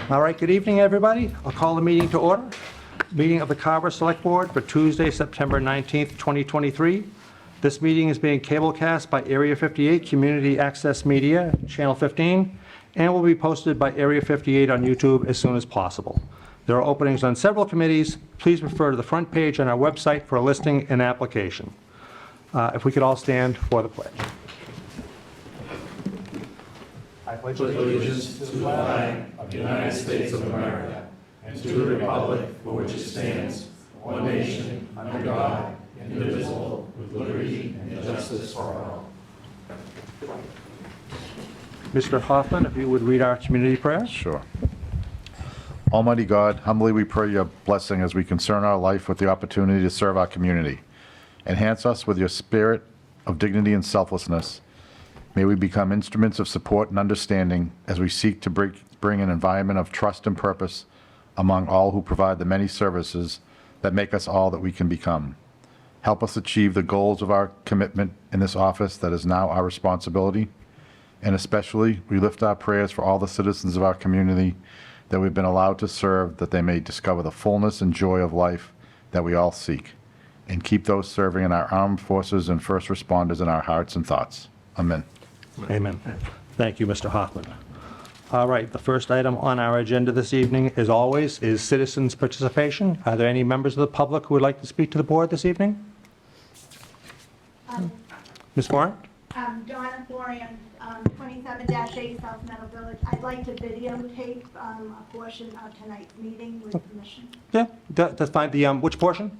All right, good evening, everybody. I'll call the meeting to order. Meeting of the Carver Select Board for Tuesday, September 19th, 2023. This meeting is being cablecast by Area 58 Community Access Media, Channel 15, and will be posted by Area 58 on YouTube as soon as possible. There are openings on several committees. Please refer to the front page on our website for a listing and application. If we could all stand for the pledge. I pledge allegiance to the flag of the United States of America and to the republic for which it stands, one nation, under God, indivisible, with liberty and justice for all. Mr. Hoffman, if you would read our community prayer. Sure. Almighty God, humbly we pray your blessing as we concern our life with the opportunity to serve our community. Enhance us with your spirit of dignity and selflessness. May we become instruments of support and understanding as we seek to bring an environment of trust and purpose among all who provide the many services that make us all that we can become. Help us achieve the goals of our commitment in this office that is now our responsibility. And especially, we lift our prayers for all the citizens of our community that we've been allowed to serve, that they may discover the fullness and joy of life that we all seek. And keep those serving in our armed forces and first responders in our hearts and thoughts. Amen. Amen. Thank you, Mr. Hoffman. All right, the first item on our agenda this evening, as always, is citizens' participation. Are there any members of the public who would like to speak to the board this evening? Ms. Moran? Donna Florian, 27-8 South Meadow Village. I'd like to videotape a portion of tonight's meeting with permission. Yeah, that's fine. The, which portion?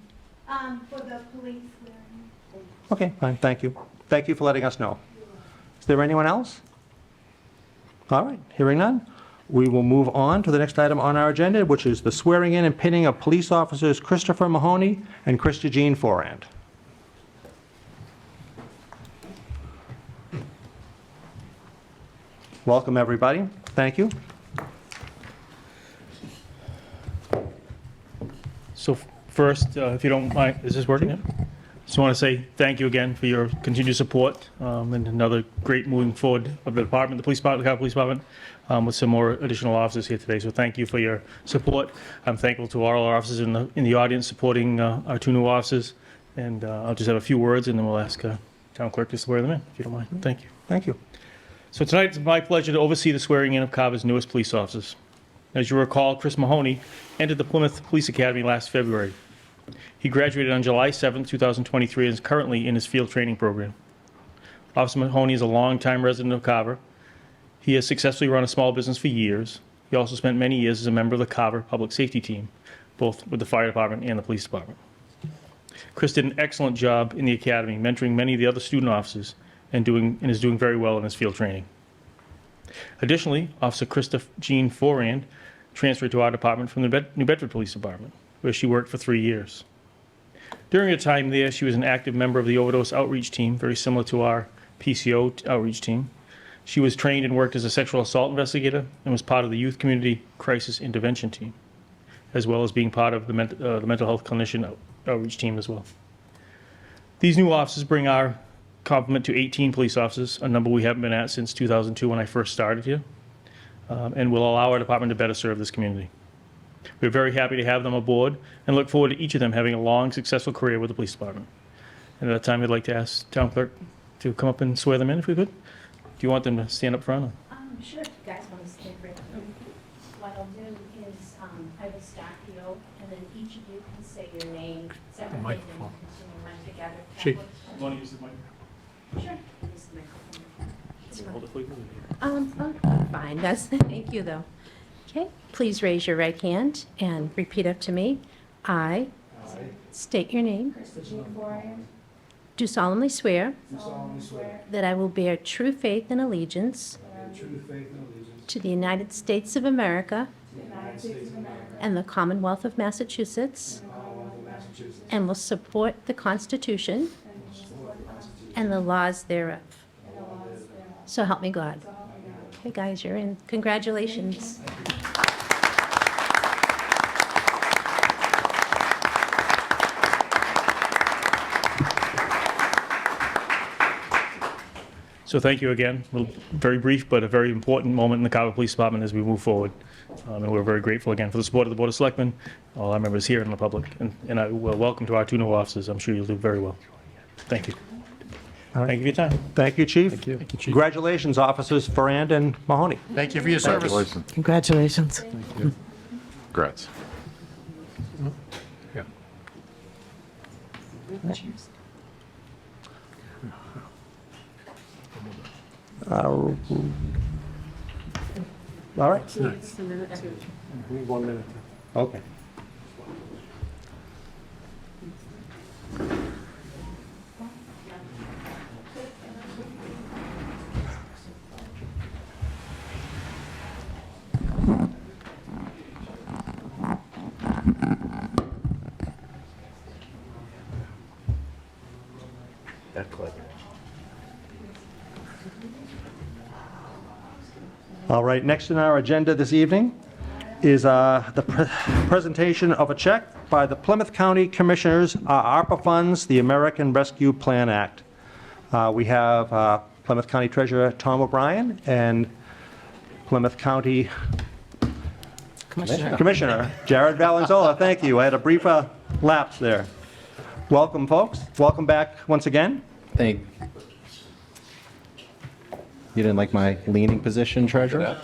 For the police clearing. Okay, fine, thank you. Thank you for letting us know. Is there anyone else? All right, hearing none, we will move on to the next item on our agenda, which is the swearing in and pinning of police officers Christopher Mahoney and Krista Jean Forand. Welcome, everybody. Thank you. So first, if you don't mind, is this working? Just want to say thank you again for your continued support and another great moving forward of the department, the police department, the Carver Police Department, with some more additional officers here today. So thank you for your support. I'm thankful to all our officers in the audience supporting our two new officers. And I'll just have a few words and then we'll ask Town Clerk to swear them in, if you don't mind. Thank you. Thank you. So tonight it's my pleasure to oversee the swearing in of Carver's newest police officers. As you recall, Chris Mahoney entered the Plymouth Police Academy last February. He graduated on July 7, 2023 and is currently in his field training program. Officer Mahoney is a longtime resident of Carver. He has successfully run a small business for years. He also spent many years as a member of the Carver Public Safety Team, both with the fire department and the police department. Chris did an excellent job in the academy, mentoring many of the other student officers and is doing very well in his field training. Additionally, Officer Krista Jean Forand transferred to our department from the New Bedford Police Department, where she worked for 3 years. During her time there, she was an active member of the overdose outreach team, very similar to our PCO outreach team. She was trained and worked as a sexual assault investigator and was part of the Youth Community Crisis Intervention team, as well as being part of the mental health clinician outreach team as well. These new officers bring our complement to 18 police officers, a number we haven't been at since 2002 when I first started here, and will allow our department to better serve this community. We're very happy to have them aboard and look forward to each of them having a long, successful career with the police department. And at that time, I'd like to ask Town Clerk to come up and swear them in if we could. Do you want them to stand up front? Sure, if you guys want to stand right up. What I'll do is I will start the oath, and then each of you can say your name separately, and then continue one together. She. Want to use the mic? Sure. Use the microphone. Hold it for you. Fine. Thank you, though. Okay. Please raise your right hand and repeat after me. I state your name. Do solemnly swear that I will bear true faith and allegiance to the United States of America and the Commonwealth of Massachusetts, and will support the Constitution and the laws thereof. So help me God. Okay, guys, you're in. Congratulations. So thank you again. Very brief, but a very important moment in the Carver Police Department as we move forward. And we're very grateful again for the support of the Board of Selectmen, all our members here and the public. And I will welcome to our 2 new officers. I'm sure you'll do very well. Thank you. right. Thank you for your time. Thank you, Chief. Thank you. Congratulations, Officers Ferrand and Mahoney. Thank you for your service. Congratulations. Congratulations. Congrats. Yeah. All right. We need 1 minute. Okay. That clip. All right, next on our agenda this evening is the presentation of a check by the Plymouth County Commissioners, ARPA funds, the American Rescue Plan Act. We have Plymouth County Treasurer Tom O'Brien and Plymouth County Commissioner Jared Valenzola. Thank you. I had a brief lapse there. Welcome, folks. Welcome back once again. Thank. You didn't like my leaning position, Treasurer?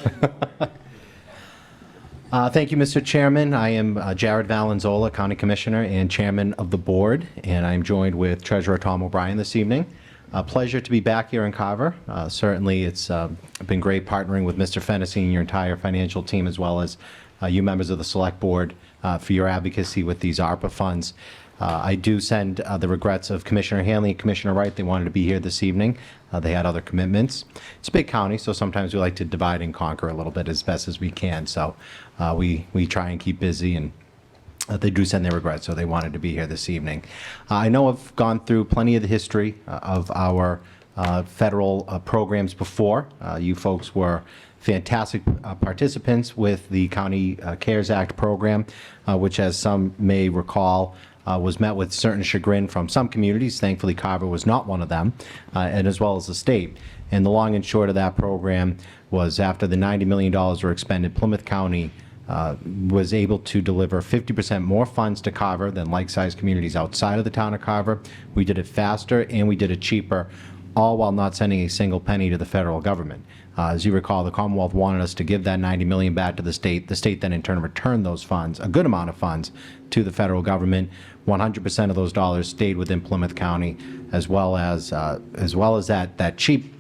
Thank you, Mr. Chairman. I am Jared Valenzola, County Commissioner and Chairman of the Board, and I'm joined with Treasurer Tom O'Brien this evening. A pleasure to be back here in Carver. Certainly, it's been great partnering with Mr. Fennessy and your entire financial team, as well as you members of the Select Board for your advocacy with these ARPA funds. I do send the regrets of Commissioner Hanley and Commissioner Wright. They wanted to be here this evening. They had other commitments. It's a big county, so sometimes we like to divide and conquer a little bit as best as we can. So we try and keep busy, and they do send their regrets, so they wanted to be here this evening. I know I've gone through plenty of the history of our federal programs before. You folks were fantastic participants with the County CARES Act program, which, as some may recall, was met with certain chagrin from some communities. Thankfully, Carver was not one of them, and as well as the state. And the long and short of that program was, after the $90 million were expended, Plymouth County was able to deliver 50% more funds to Carver than like-sized communities outside of the town of Carver. We did it faster and we did it cheaper, all while not sending a single penny to the federal government. As you recall, the Commonwealth wanted us to give that $90 million back to the state. The state then in turn returned those funds, a good amount of funds, to the federal government. 100% of those dollars stayed within Plymouth County, as well as that cheap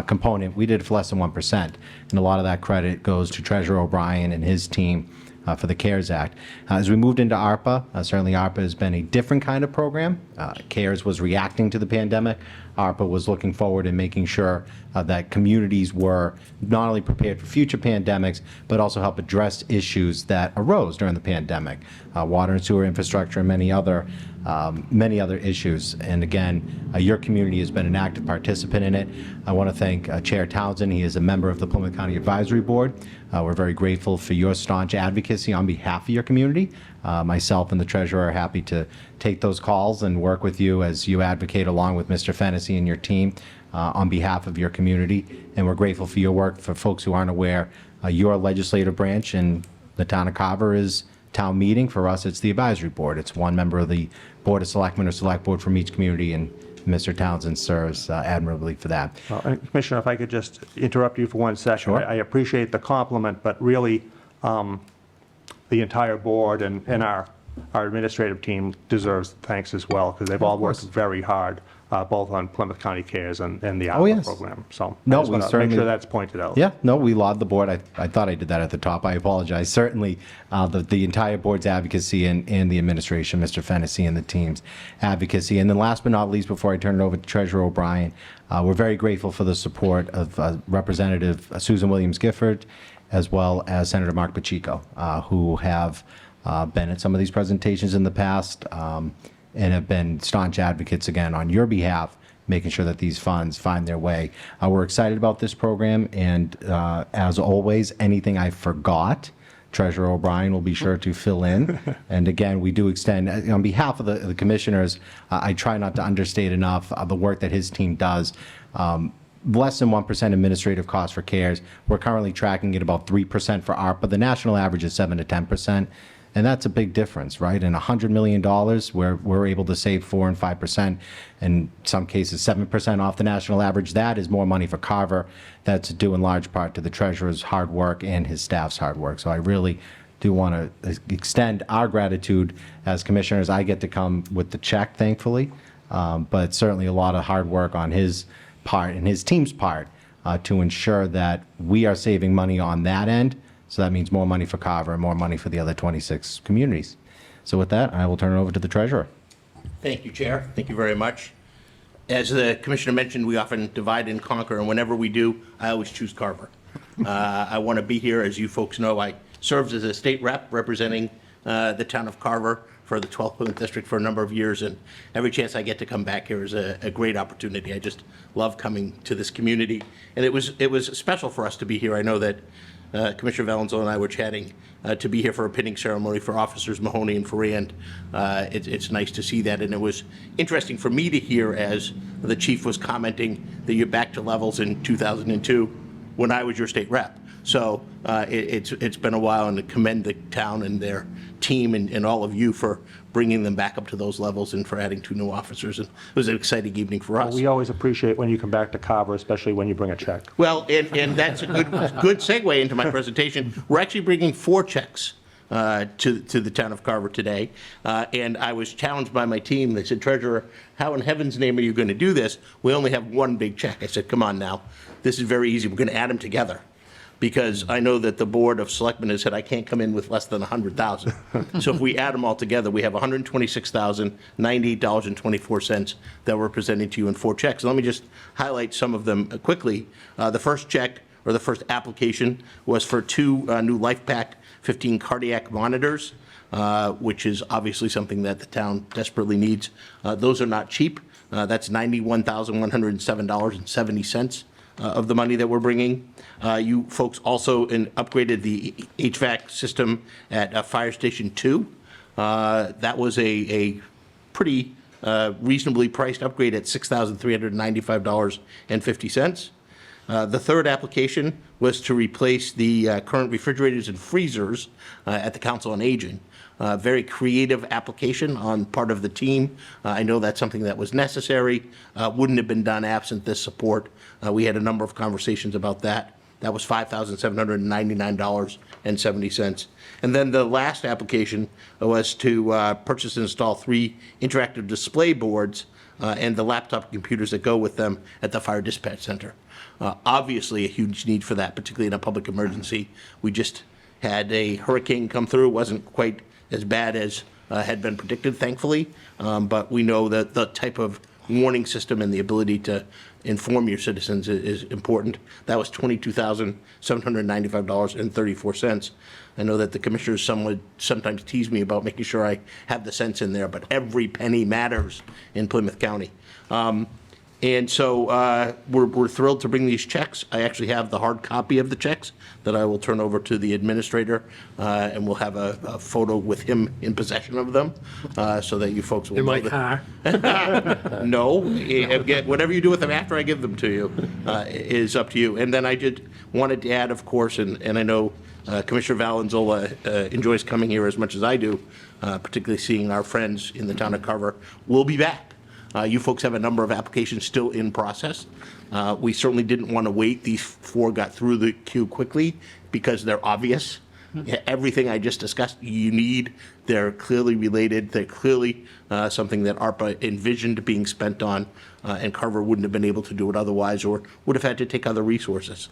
component. We did it for less than 1%, and a lot of that credit goes to Treasurer O'Brien and his team for the CARES Act. As we moved into ARPA, certainly ARPA has been a different kind of program. CARES was reacting to the pandemic. ARPA was looking forward and making sure that communities were not only prepared for future pandemics, but also help address issues that arose during the pandemic, water and sewer infrastructure, and many other issues. And again, your community has been an active participant in it. I want to thank Chair Townsend. He is a member of the Plymouth County Advisory Board. We're very grateful for your staunch advocacy on behalf of your community. Myself and the treasurer are happy to take those calls and work with you as you advocate along with Mr. Fennessy and your team on behalf of your community. And we're grateful for your work. For folks who aren't aware, your legislative branch in the town of Carver is town meeting. For us, it's the advisory board. It's one member of the Board of Selectmen or Select Board from each community, and Mr. Townsend serves admirably for that. Commissioner, if I could just interrupt you for 1 second. Sure. I appreciate the compliment, but really, the entire board and our administrative team deserves thanks as well, because they've all worked very hard, both on Plymouth County CARES and the ARPA yes. program. So No, I just we want to make certainly- sure that's pointed out. Yeah, no, we laud the board. I thought I did that at the top. I apologize. Certainly, the entire board's advocacy and the administration, Mr. Fennessy and the team's advocacy. And then last but not least, before I turn it over to Treasurer O'Brien, we're very grateful for the support of Representative Susan Williams Gifford, as well as Senator Mark Pacheco, who have been at some of these presentations in the past and have been staunch advocates, again, on your behalf, making sure that these funds find their way. We're excited about this program, and as always, anything I forgot, Treasurer O'Brien will be sure to fill in. And again, we do extend, on behalf of the commissioners, I try not to understate enough the work that his team does. less than 1% administrative costs for CARES. We're currently tracking at about 3% for ARPA. The national average is 7 to 10%. And that's a big difference, right? In $100 million, where we're able to save 4 and 5%, in some cases 7% off the national average. That is more money for Carver. That's due in large part to the treasurer's hard work and his staff's hard work. So I really do want to extend our gratitude as commissioners. I get to come with the check, thankfully, but certainly a lot of hard work on his part and his team's part to ensure that we are saving money on that end. So that means more money for Carver and more money for the other 26 communities. So with that, I will turn it over to the treasurer. Thank you, Chair. Thank you very much. As the Commissioner mentioned, we often divide and conquer, and whenever we do, I always choose Carver. I want to be here. As you folks know, I served as a state rep representing the town of Carver for the 12th Plymouth District for a number of years, and every chance I get to come back here is a great opportunity. I just love coming to this community, and it was special for us to be here. I know that Commissioner Valenzola and I were chatting to be here for a pinning ceremony for Officers Mahoney and Ferrand. It's nice to see that, and it was interesting for me to hear as the chief was commenting that you're back to levels in 2002 when I was your state rep. So it's been a while, and to commend the town and their team and all of you for bringing them back up to those levels and for adding 2 new officers. And it was an exciting evening for us. We always appreciate when you come back to Carver, especially when you bring a check. Well, and that's a good segue into my presentation. We're actually bringing 4 checks to the town of Carver today. And I was challenged by my team. They said, Treasurer, how in heaven's name are you going to do this? We only have 1 big check. I said, come on now. This is very easy. We're going to add them together, because I know that the Board of Selectmen has said I can't come in with less than $100,000. So if we add them all together, we have $126,098.24 that we're presenting to you in 4 checks. Let me just highlight some of them quickly. The first check, or the first application, was for 2 new LifePak 15 cardiac monitors, which is obviously something that the town desperately needs. Those are not cheap. That's $91,107.70. Of the money that we're bringing. You folks also upgraded the HVAC system at Fire Station 2. That was a pretty reasonably priced upgrade at $6,395.50. The third application was to replace the current refrigerators and freezers at the Council on Aging. Very creative application on part of the team. I know that's something that was necessary, wouldn't have been done absent this support. We had a number of conversations about that. That was $5,799.70. And then the last application was to purchase and install 3 interactive display boards and the laptop computers that go with them at the Fire Dispatch Center. Obviously a huge need for that, particularly in a public emergency. We just had a hurricane come through. It wasn't quite as bad as had been predicted, thankfully, but we know that the type of warning system and the ability to inform your citizens is important. That was $22,795.34. I know that the commissioners sometimes tease me about making sure I have the cents in there, but every penny matters in Plymouth County. And so we're thrilled to bring these checks. I actually have the hard copy of the checks that I will turn over to the administrator, and we'll have a photo with him in possession of them, so that you folks will In my know car. No, whatever you do with them after I give them to you is up to you. And then I just wanted to add, of course, and I know Commissioner Valenzola enjoys coming here as much as I do, particularly seeing our friends in the town of Carver. We'll be back. You folks have a number of applications still in process. We certainly didn't want to wait. These 4 got through the queue quickly because they're obvious. Everything I just discussed, you need. They're clearly related. They're clearly something that ARPA envisioned being spent on, and Carver wouldn't have been able to do it otherwise, or would have had to take other resources.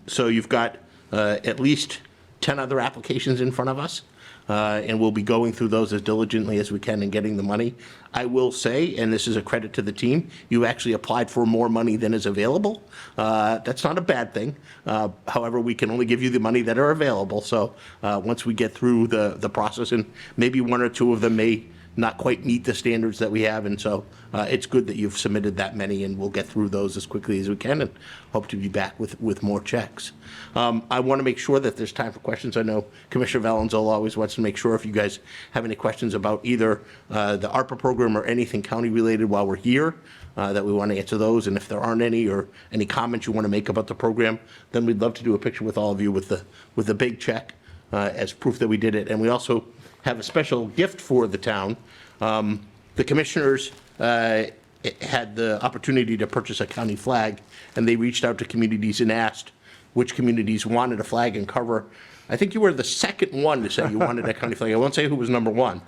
So you've got at least 10 other applications in front of us. And we'll be going through those as diligently as we can and getting the money. I will say, and this is a credit to the team, you actually applied for more money than is available. That's not a bad thing. However, we can only give you the money that are available. So once we get through the process, and maybe 1 or 2 of them may not quite meet the standards that we have, and so it's good that you've submitted that many, and we'll get through those as quickly as we can and hope to be back with more checks. I want to make sure that there's time for questions. I know Commissioner Valenzola always wants to make sure if you guys have any questions about either the ARPA program or anything county-related while we're here, that we want to answer those, and if there aren't any, or any comments you want to make about the program, then we'd love to do a picture with all of you with the big check as proof that we did it. And we also have a special gift for the town. The commissioners had the opportunity to purchase a county flag, and they reached out to communities and asked which communities wanted a flag in Carver. I think you were the second one to say you wanted a county flag. I won't say who was number one.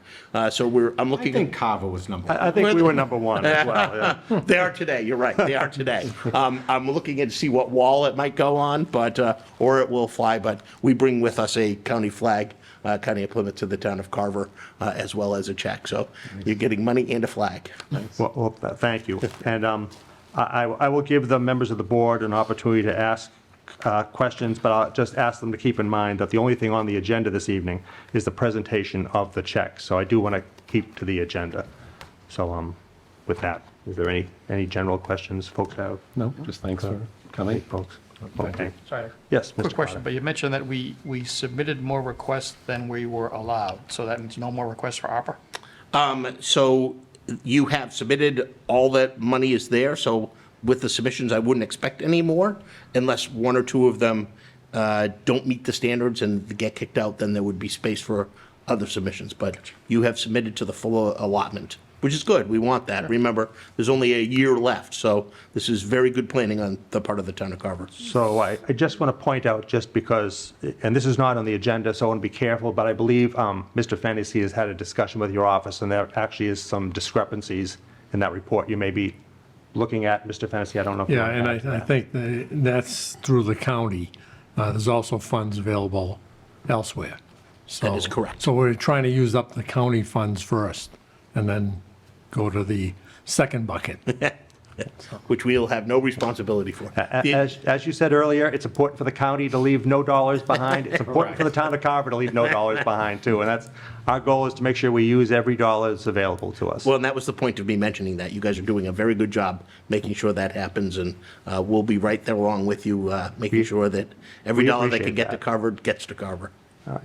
So I'm I looking. think Carver was number one. I think we were number one as well, yeah. They are today, you're right, they are today. I'm looking to see what wall it might go on, but, or it will fly, but we bring with us a county flag, County of Plymouth, to the town of Carver, as well as a check. So you're getting money and a flag. Well, thank you. And I will give the members of the board an opportunity to ask questions, but I'll just ask them to keep in mind that the only thing on the agenda this evening is the presentation of the check. So I do want to keep to the agenda. So with that, is there any general questions folks have? No, just thanks for coming. Folks? Okay. Sorry, Yes, Mr. quick question, Potter. but you mentioned that we submitted more requests than we were allowed, so that means no more requests for ARPA? So you have submitted, all that money is there, so with the submissions, I wouldn't expect any more, unless one or two of them don't meet the standards and get kicked out, then there would be space for other submissions. But you have submitted to the full allotment, which is good. We want that. Remember, there's only a year left, so this is very good planning on the part of the town of Carver. So I just want to point out, just because, and this is not on the agenda, so I want to be careful, but I believe Mr. Fennessy has had a discussion with your office, and there actually is some discrepancies in that report. You may be looking at, Mr. Fennessy, I don't know if you Yeah, want to and add to I that. think that's through the county. There's also funds available elsewhere. So- That is correct. So we're trying to use up the county funds first, and then go to the second bucket. Which we'll have no responsibility for. As you said earlier, it's important for the county to leave no dollars behind. It's important for the town of Carver to leave no dollars behind, too. And that's, our goal is to make sure we use every dollar that's available to us. Well, and that was the point of me mentioning that. You guys are doing a very good job making sure that happens, and we'll be right there along with you, making sure that every we dollar they can appreciate get to that. Carver gets to Carver. All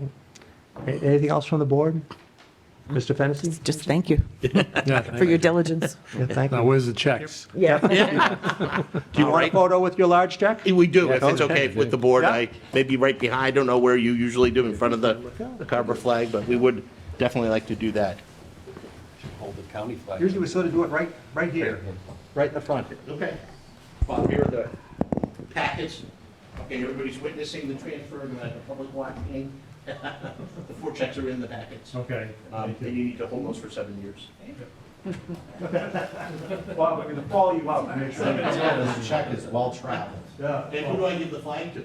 right. Anything else from the board? Mr. Fennessy? Just thank you Yeah, for your diligence. Yeah, thank Now, you. where's the checks? Yeah. Do you want a right. photo with your large check? We do, if it's Okay. okay with the board. Yeah. I may be right behind, I don't know where you usually do in front of the Carver flag, but we would definitely like to do that. Hold the county flag. Usually we sort of do it right here, right in the front. Okay. Bob, here are the packets. Okay, everybody's witnessing the transfer of the public watching. The 4 checks are in the packets. Okay. And you need to hold those for 7 years. Bob, we're going to follow you up. Make sure. This check is well traveled. Yeah. And who do I give the flag to?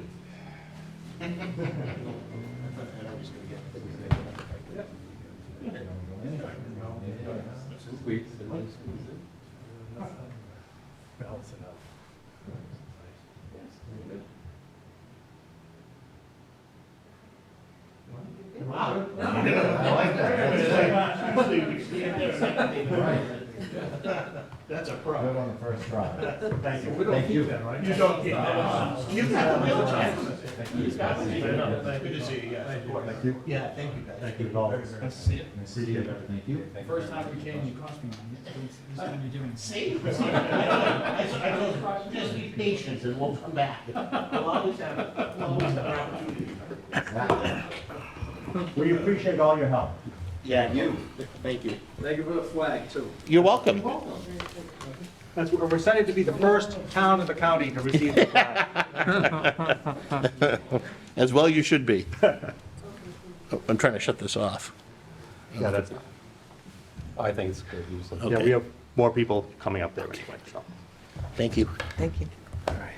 That's a pro. Good on the first try. Thank you. Thank you. You don't get that. You've got the real check. Good to see you guys. Thank you. Yeah, thank you guys. Thank you, Bob. Thank you. First time we came, you cost me money. This time you're doing. See? I told you, just be patient and we'll come back. We'll always have an opportunity. We appreciate all your help. Yeah, you. Thank you. Thank you for the flag, too. You're welcome. We're excited to be the first town in the county to receive the flag. As well you should be. Oh, I'm trying to shut this off. Yeah, that's, I think it's good. yeah, we have more people coming up there anyway, so. Thank you. Thank you.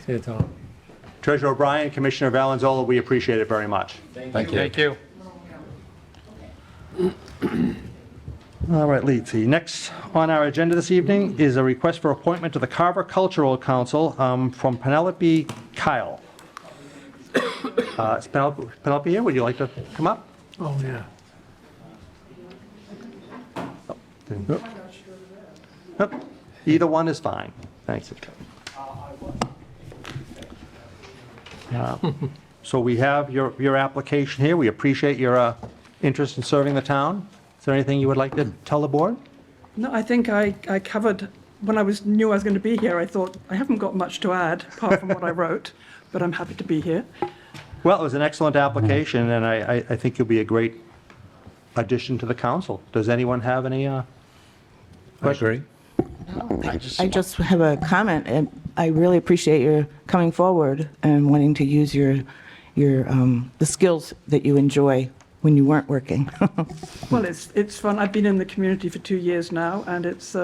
See you, Tom. Treasurer O'Brien, Commissioner Valenzola, we appreciate it very much. Thank you. Thank you. All right, let's see. Next on our agenda this evening is a request for appointment to the Carver Cultural Council from Penelope Kyle. Is Penelope here? Would you like to come up? Oh, yeah. Yep. Either one is fine. Thanks. So we have your application here. We appreciate your interest in serving the town. Is there anything you would like to tell the board? No, I think I covered, when knew I was going to be here, I thought, I haven't got much to add, apart from what I wrote, but I'm happy to be here. Well, it was an excellent application, and I think you'll be a great addition to the council. Does anyone have any questions? I I just have a comment, and I really appreciate your coming forward and wanting to use your the skills that you enjoy when you weren't working. Well, it's fun. I've been in the community for 2 years now, and it's,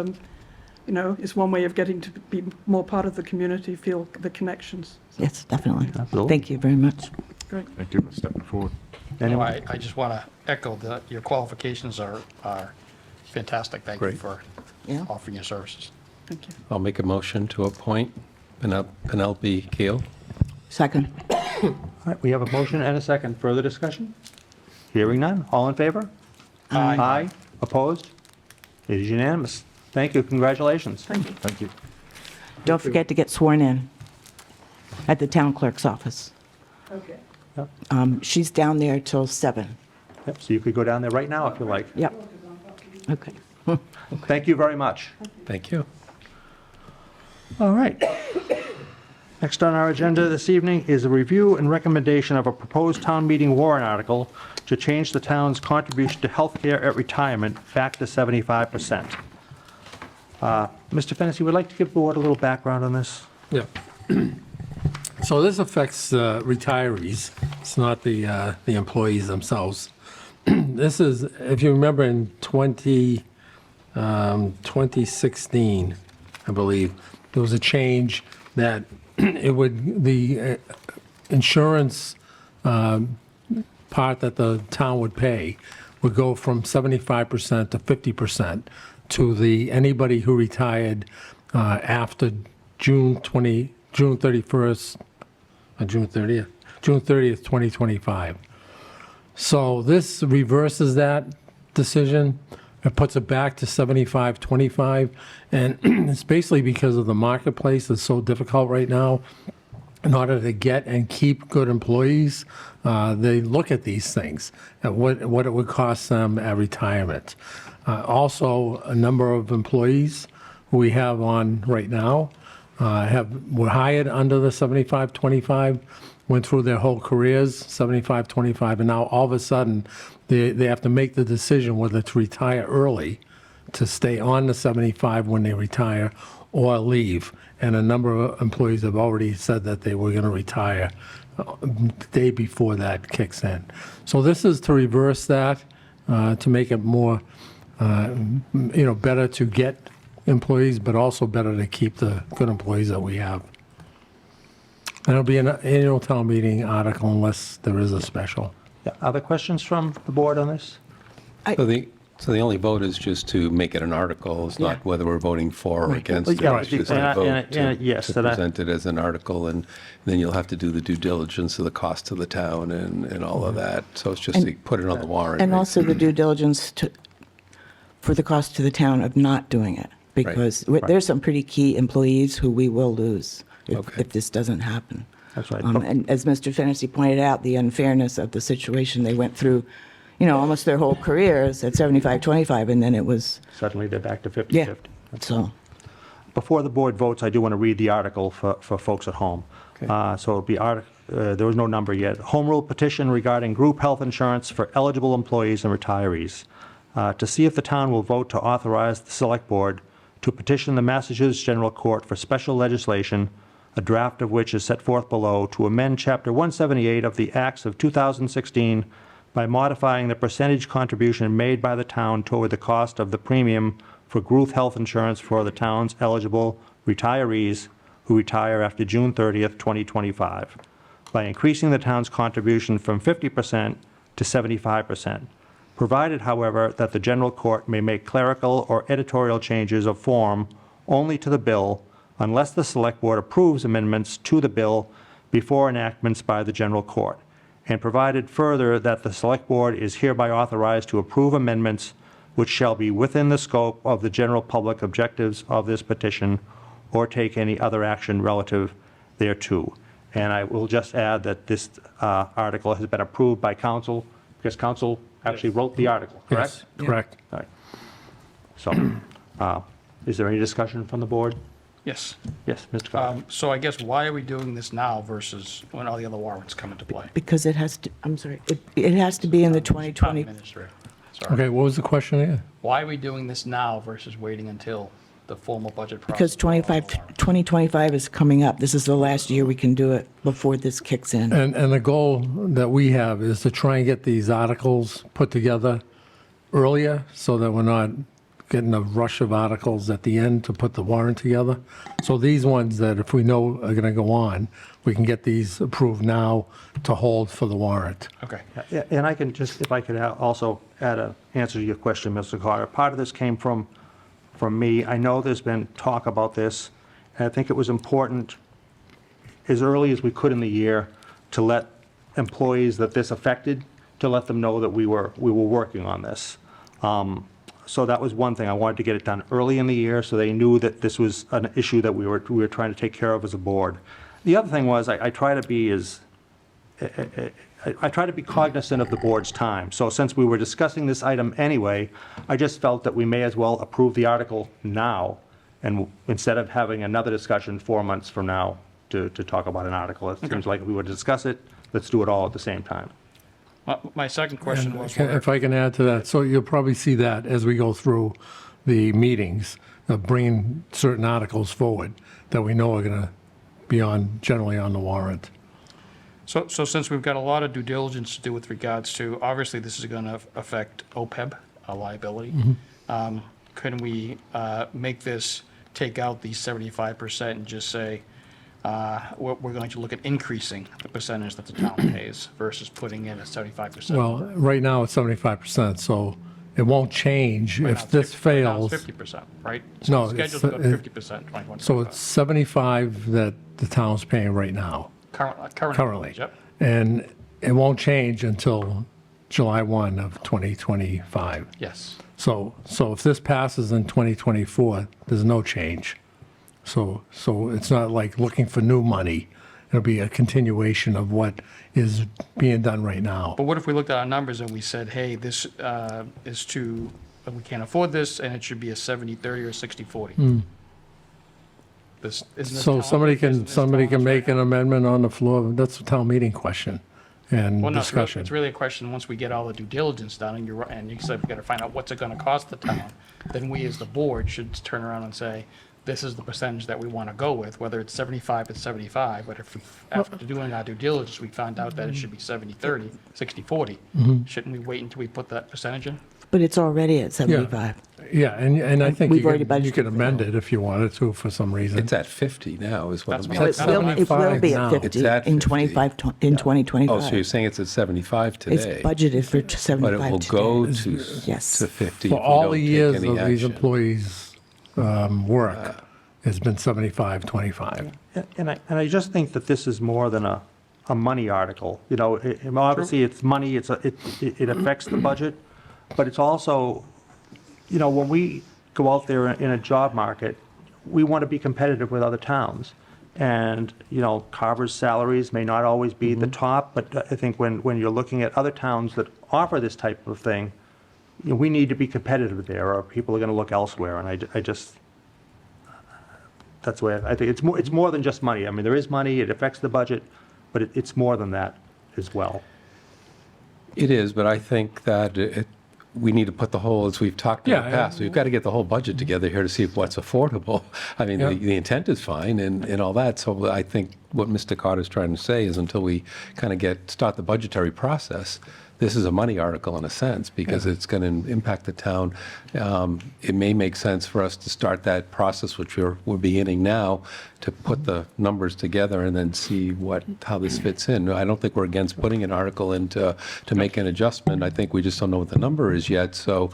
it's one way of getting to be more part of the community, feel the connections. Yes, definitely. Absolutely. Thank you very much. Great. Thank you for stepping forward. Anyone? I just want to echo that your qualifications are fantastic. Thank you Great. for Yeah. offering your services. Thank you. I'll make a motion to appoint Penelope Keel. Second. All right, we have a motion and a second. Further discussion? Hearing none. All in favor? Aye. Aye. Opposed? It is unanimous. Thank you. Congratulations. Thank you. Don't forget to get sworn in at the town clerk's office. Okay. She's down there till 7. Yep, so you could go down there right now if you like. Yep. Okay. Thank you very much. Thank you. All right. Next on our agenda this evening is a review and recommendation of a proposed town meeting warrant article to change the town's contribution to healthcare at retirement back to 75%. Mr. Fennessy, would like to give the board a little background on this? Yeah. So this affects retirees. It's not the employees themselves. This is, if you remember, in 2016, I believe, there was a change that the insurance part that the town would pay would go from 75% to 50% to anybody who retired after June 30th, 2025. So this reverses that decision. It puts it back to 75-25, and it's basically because of the marketplace that's so difficult right now. In order to get and keep good employees, they look at these things, at what it would cost them at retirement. Also, a number of employees who we have on right now were hired under the 75-25, went through their whole careers, 75-25, and now all of a sudden, they have to make the decision whether to retire early, to stay on the 75 when they retire, or leave. And a number of employees have already said that they were going to retire the day before that kicks in. So this is to reverse that, to make it more, better to get employees, but also better to keep the good employees that we have. And it'll be an annual town meeting article unless there is a special. Yeah, other questions from the board on this? So the only vote is just to make it an article. It's not whether we're voting for or against it. Yeah, It's just and I- a vote and yes, to that I- present it as an article, and then you'll have to do the due diligence of the cost to the town and all of that. So it's just to put it on the warrant. And right? also the due diligence for the cost to the town of not doing it, because there's some pretty key employees who we will lose if this doesn't happen. That's right. And as Mr. Fennessy pointed out, the unfairness of the situation, they went through, almost their whole careers at 75-25, and then it was, Suddenly they're back to 50-50. yeah, so. Before the board votes, I do want to read the article for folks at home. So it'll be, there was no number yet. Home rule petition regarding group health insurance for eligible employees and retirees. To see if the town will vote to authorize the select board to petition the Massachusetts General Court for special legislation, a draft of which is set forth below, to amend Chapter 178 of the Acts of 2016 by modifying the percentage contribution made by the town toward the cost of the premium for group health insurance for the town's eligible retirees who retire after June 30th, 2025, by increasing the town's contribution from 50% to 75%, provided, however, that the general court may make clerical or editorial changes of form only to the bill unless the select board approves amendments to the bill before enactments by the general court, and provided further that the select board is hereby authorized to approve amendments which shall be within the scope of the general public objectives of this petition, or take any other action relative thereto. And I will just add that this article has been approved by council, because council actually wrote the article, correct? Yes, correct. All right. So, is there any discussion from the board? Yes. Yes, Mr. Carver. So I guess why are we doing this now versus when all the other warrants come into play? Because it has to, I'm sorry, it has to be in the Town 2020, administrator. Sorry. Okay, what was the question again? Why are we doing this now versus waiting until the formal budget process? because 2025 is coming up. This is the last year we can do it before this kicks in. And the goal that we have is to try and get these articles put together earlier so that we're not getting a rush of articles at the end to put the warrant together. So these ones that if we know are going to go on, we can get these approved now to hold for the warrant. Okay. Yeah, and I can just, if I could also add an answer to your question, Mr. Carter. Part of this came from me. I know there's been talk about this, and I think it was important as early as we could in the year to let employees that this affected, to let them know that we were working on this. So that was one thing. I wanted to get it done early in the year so they knew that this was an issue that we were trying to take care of as a board. The other thing was I try to be I try to be cognizant of the board's time. So since we were discussing this item anyway, I just felt that we may as well approve the article now, and instead of having another discussion 4 months from now to talk about an article. It seems like we would discuss it, let's do it all at the same time. My second question was, If I can add to that, so you'll probably see that as we go through the meetings, bringing certain articles forward that we know are going to be generally on the warrant. so since we've got a lot of due diligence to do with regards to, obviously this is going to affect OPEB, a liability. Can we make this, take out the 75% and just say, we're going to look at increasing the percentage that the town pays versus putting in a 75%? Well, right now it's 75%, so it won't change Right now if it's this 50 right now fails. it's 50%, right? No, So it's it's, scheduled to go to 50% in 2025. So it's 75 that the town's paying right now, Current currently. employees, yep. And it won't change until July 1 of 2025. Yes. So if this passes in 2024, there's no change. So it's not like looking for new money. It'll be a continuation of what is being done right now. But what if we looked at our numbers and we said, hey, this is too, we can't afford this, and it should be a 70-30 or 60-40? Isn't this So town- somebody isn't can this make town- an amendment on the floor. That's a town meeting question and Well, no, discussion. it's really a question, once we get all the due diligence done, and you said we got to find out what's it going to cost the town, then we as the board should turn around and say, this is the percentage that we want to go with, whether it's 75, it's 75, but if we, after doing our due diligence, we found out that it should be 70-30, 60-40, shouldn't we wait until we put that percentage in? But it's already at 75. Yeah, and I think We've you already could budgeted for amend that. it if you wanted to for some reason. It's at 50 now, is what That's I'm what So I- it that's will, what it will be now. at 50 It's at in 50. 25, in 2025. Oh, so you're saying it's at 75 It's today? budgeted for 75 But it will today. go to Yes. to 50 For if we all don't the take years any of these action. employees' work, it's been 75-25. And I just think that this is more than a money article. You know, obviously it's money, it affects the budget, but it's also, you know, when we go out there in a job market, we want to be competitive with other towns. And, you know, Carver's salaries may not always be the top, but I think when you're looking at other towns that offer this type of thing, you know, we need to be competitive there, or people are going to look elsewhere. And I just, that's the way I think it's more than just money. I mean, there is money, it affects the budget, but it's more than that as well. It is, but I think that we need to put the whole, as we've talked in the Yeah, past, we've got to get the whole budget together here to see what's affordable. I mean, Yeah. the intent is fine and all that, so I think what Mr. Carter's trying to say is until we kind of start the budgetary process, this is a money article in a sense, because it's going to impact the town. It may make sense for us to start that process, which we're beginning now, to put the numbers together and then see how this fits in. I don't think we're against putting an article in to make an adjustment. I think we just don't know what the number is yet. So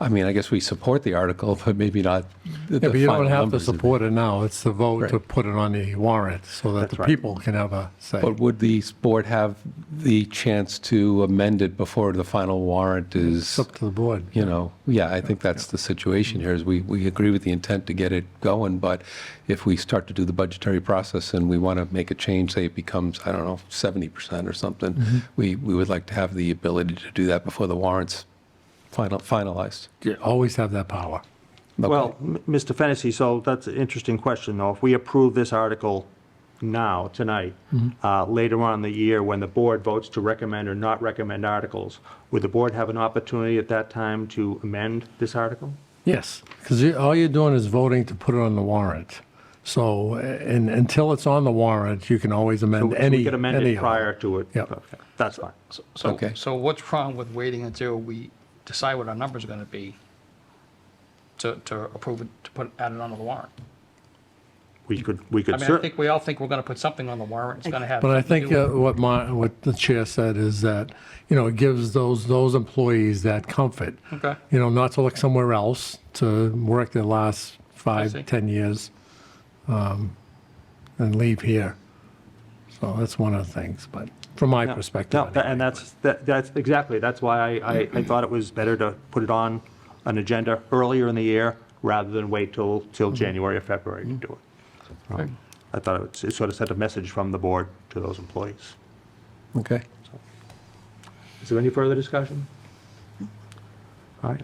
I mean, I guess we support the article, but maybe not the Yeah, but you don't final have to numbers of it. support it now. It's the vote to Right. put it on the warrant so that That's the right. people can have a say. But would the board have the chance to amend it before the final warrant It's is, up to the board. you know? Yeah, I think that's the situation here, is we agree with the intent to get it going, but if we start to do the budgetary process and we want to make a change, say it becomes, I don't know, 70% or something, we would like to have the ability to do that before the warrant's finalized. You always have that power. Okay. Well, Mr. Fennessy, so that's an interesting question, though. If we approve this article now, tonight, later on in the year, when the board votes to recommend or not recommend articles, would the board have an opportunity at that time to amend this article? Yes, because all you're doing is voting to put it on the warrant. So, and until it's on the warrant, you can always amend So any. we could amend any it of prior to it? Yep. Okay, that's fine. Okay. So what's wrong with waiting until we decide what our numbers are going to be to approve it, to add it onto the warrant? We could I mean, I certainly, think we all think we're going to put something on the warrant. It's going to have. But I something to think do with- what the chair said is that, it gives those employees that comfort. Okay. Not to look somewhere else, to work their last see. 5, 10 years, and leave here. So that's one of the things, but from my perspective. no, and that's exactly, that's why I thought it was better to put it on an agenda earlier in the year rather than wait till January or February to do it. I thought it sort of sent a message from the board to those employees. Okay. Is there any further discussion? All right.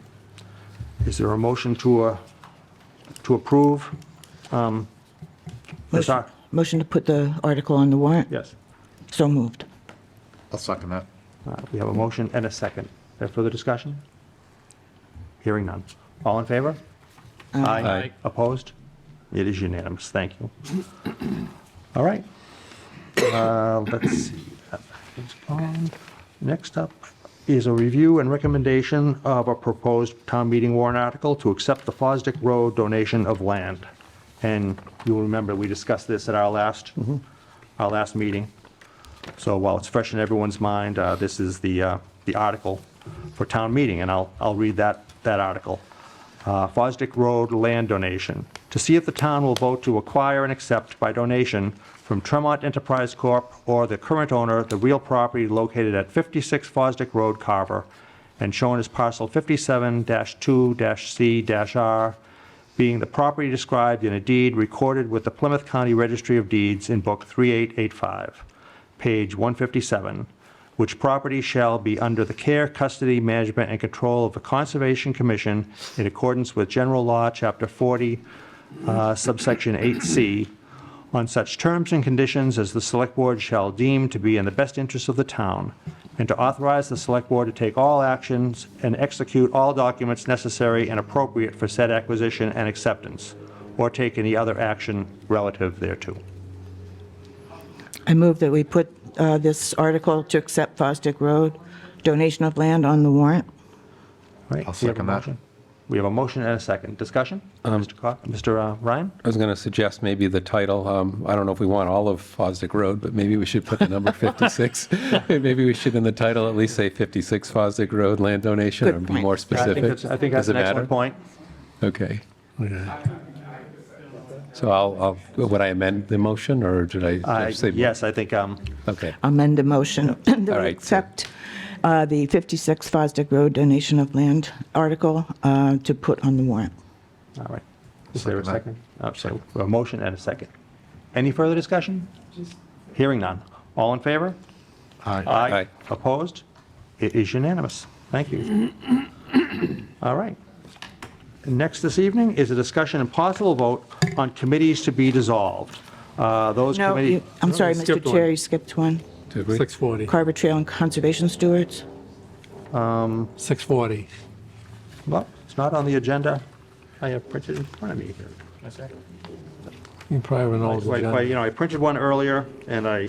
Is there a motion to approve? This ar- Motion to put the article on the warrant? Yes. So moved. I'll second that. We have a motion and a second. Is there further discussion? Hearing none. All in favor? Aye. Opposed? It is unanimous. Thank you. All right. Let's see. That is on. Next up is a review and recommendation of a proposed town meeting warrant article to accept the Fosdick Road donation of land. And you'll remember, we discussed this at our last meeting. So while it's fresh in everyone's mind, this is the article for town meeting, and I'll read that article. Fosdick Road land donation. To see if the town will vote to acquire and accept by donation from Tremont Enterprise Corp. Or the current owner, the real property located at 56 Fosdick Road, Carver, and shown as parcel 57-2-C-R, being the property described in a deed recorded with the Plymouth County Registry of Deeds in Book 3885, page 157, which property shall be under the care, custody, management, and control of the Conservation Commission in accordance with General Law, Chapter 40, subsection 8C, on such terms and conditions as the Select Board shall deem to be in the best interest of the town, and to authorize the Select Board to take all actions and execute all documents necessary and appropriate for said acquisition and acceptance, or take any other action relative thereto. I move that we put this article to accept Fosdick Road donation of land on the warrant. All right, I'll we have a second that. motion. We have a motion and a second. Discussion? Mr. Ryan? I was going to suggest maybe the title, I don't know if we want all of Fosdick Road, but maybe we should put the number 56. Maybe we should in the title at least say 56 Fosdick Road land donation, or Good be point. more I specific. think that's Does an it matter? excellent point. Okay. Okay. So would I amend the motion, or should I say? Yes, I think, Okay. Amend the motion that we right, so- accept the 56 Fosdick Road donation of land article to put on the warrant. all right. Is there a Second second? So a motion and a second. Any further discussion? Hearing none. All in favor? Aye. Aye. Opposed? It is unanimous. Thank you. All right. Next this evening is a discussion and possible vote on committees to be dissolved. Those No, committees. I'm sorry, you Mr. skipped one. Chair, you skipped one. Did we? 640. Carver Trail and Conservation Stewards. 640. Well, it's not on the agenda. I have printed in front of me here. You probably have an old agenda. I printed one earlier, and I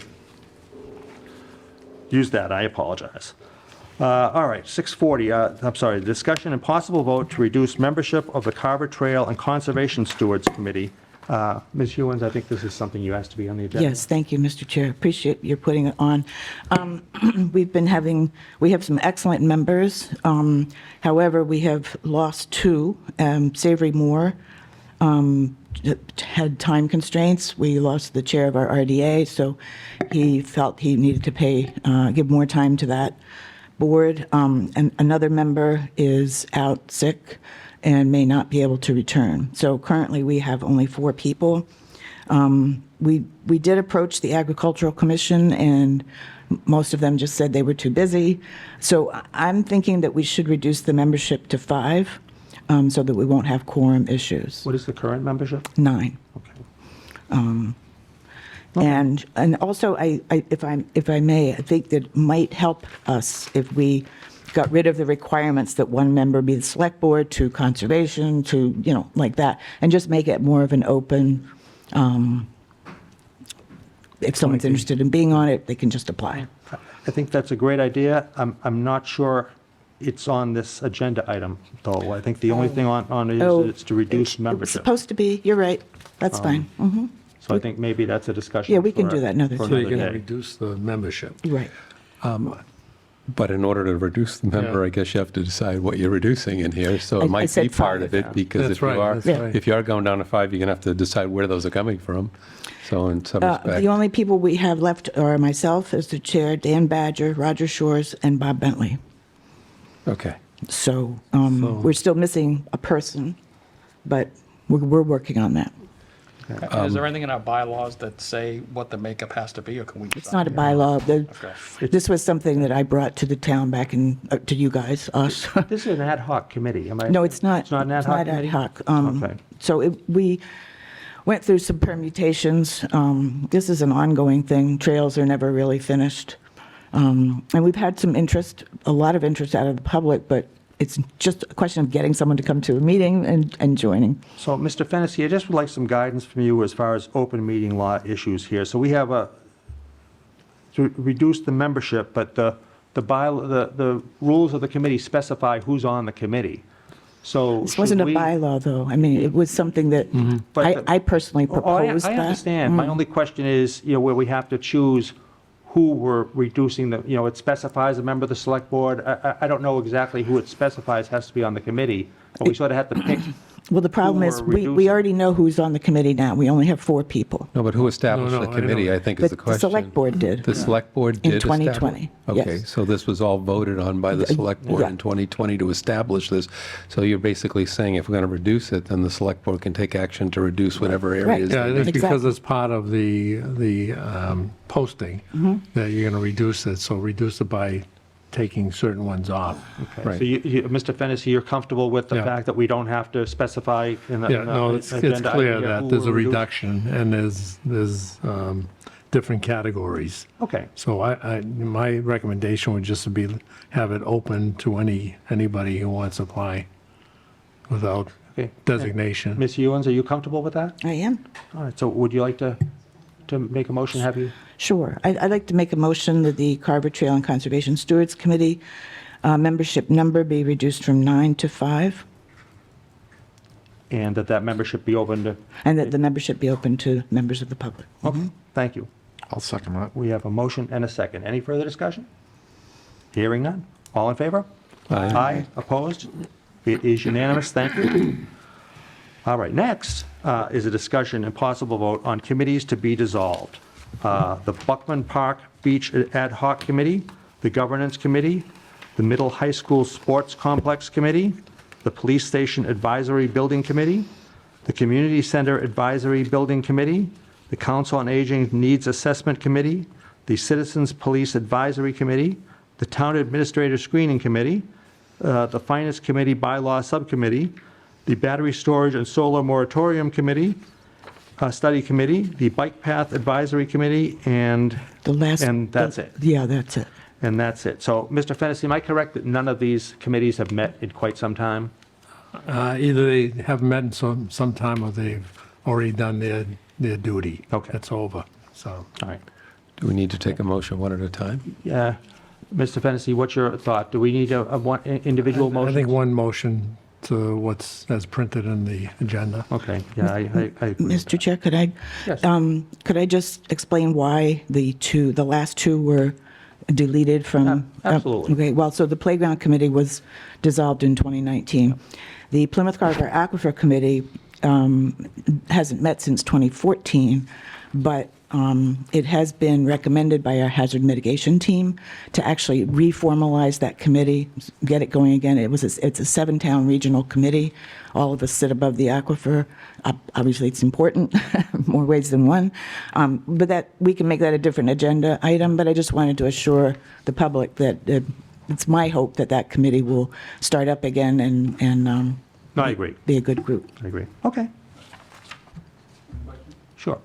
used that. I apologize. All right, 640, I'm sorry, discussion and possible vote to reduce membership of the Carver Trail and Conservation Stewards Committee Ms. Hewens, I think this is something you asked to be on the agenda. Yes, thank you, Mr. Chair. Appreciate your putting it on. We have some excellent members. However, we have lost two. Savory Moore had time constraints. We lost the chair of our RDA, so he felt he needed to give more time to that board. And another member is out sick and may not be able to return. So currently, we have only 4 people. We did approach the Agricultural Commission, and most of them just said they were too busy. So I'm thinking that we should reduce the membership to 5, so that we won't have quorum issues. What is the current membership? 9. Okay. And also, if I may, I think that might help us if we got rid of the requirements that one member be the select board to conservation to, like that, and just make it more of an open, if someone's interested in being on it, they can just apply. I think that's a great idea. I'm not sure it's on this agenda item, though. I think the only thing on it is it's to reduce It's membership. supposed to be, you're right, that's fine. So I think maybe that's a discussion. Yeah, we can for- do that another for time. So you're another going to day. reduce the membership. Right. But in order to reduce the member, Yeah. I guess you have to decide what you're reducing in here. So I it might said be part of 5. it, because That's if you right, are, that's right. if you are going down to 5, you're going to have to decide where those are coming from. So in some respect, The only people we have left are myself as the chair, Dan Badger, Roger Shores, and Bob Bentley. okay. So we're still missing a person, but we're working on that. And is there anything in our bylaws that say what the makeup has to be, or can we? It's not a bylaw. Okay. This was something that I brought to the town back to you guys, us. This is an ad hoc committee, am I? No, it's not. It's not an ad hoc committee? It's not ad hoc. Okay. So we went through some permutations. This is an ongoing thing. Trails are never really finished. And we've had some interest, a lot of interest out of the public, but it's just a question of getting someone to come to a meeting and joining. So, Mr. Fennessy, I just would like some guidance from you as far as open meeting law issues here. So we have to reduce the membership, but the rules of the committee specify who's on the committee. So This wasn't a should we- bylaw, though. I mean, it was something that But I personally Oh, proposed that. I understand. My only question is, where we have to choose who we're reducing it specifies a member of the select board. I don't know exactly who it specifies has to be on the committee, but we sort of have to pick. Well, the problem who is, we're we reducing. already know who's on the committee now. We only have 4 people. No, but who established No, the no, I know. committee, I think, is But the the question. select board did. The select board In did establish? 2020, Okay, yes. so this was all voted on by the select board Yeah. in 2020 to establish this. So you're basically saying if we're going to reduce it, then the select board can take action to reduce whatever areas. Yeah, they it's need. because Exactly. it's part of the posting that you're going to reduce it, so reduce it by taking certain ones off. Okay. So Mr. Fennessy, you're comfortable with the Yeah. fact that we don't have to specify in the Yeah, no, it's agenda clear item here that who there's a we're reducing? reduction, and there's different categories. Okay. So my recommendation would just be, have it open to anybody who wants to apply without Okay. designation. Ms. Ewens, are you comfortable with that? I am. All right, so would you like to make a motion, have you? Sure. I'd like to make a motion that the Carver Trail and Conservation Stewards Committee membership number be reduced from 9 to 5, And that membership be open to, and that the membership be open to members of the public. okay, thank you. I'll second that. We have a motion and a second. Any further discussion? Hearing none. All in favor? Aye. Opposed? It is unanimous. Thank you. All right, next is a discussion and possible vote on committees to be dissolved. The Buckman Park Beach Ad Hoc Committee, the Governance Committee, the Middle High School Sports Complex Committee, the Police Station Advisory Building Committee, the Community Center Advisory Building Committee, the Council on Aging Needs Assessment Committee, the Citizens Police Advisory Committee, the Town Administrator Screening Committee, the Finance Committee Bylaw Subcommittee, the Battery Storage and Solar Moratorium Committee, Study Committee, the Bike Path Advisory Committee, and The last. And that's it. Yeah, that's it. and that's it. So, Mr. Fennessy, am I correct that none of these committees have met in quite some time? Either they haven't met in some time, or they've already done their duty. Okay. It's over, so. All right. Do we need to take a motion one at a time? Yeah. Mr. Fennessy, what's your thought? Do we need a one individual I motion? think one motion to what's as printed in the agenda. Okay, yeah, I agree. Mr. Chair, could I, Yes. could I just explain why the last two were deleted from? Absolutely. Okay, well, so the Playground Committee was dissolved in 2019. The Plymouth Carver Aquifer Committee hasn't met since 2014, but it has been recommended by our hazard mitigation team to actually reformalize that committee, get it going again. It's a 7-town regional committee. All of us sit above the aquifer. Obviously, it's important, more ways than one. But that we can make that a different agenda item. But I just wanted to assure the public that it's my hope that that committee will start up again and No, I agree. be a good group. I agree. Okay. Sure.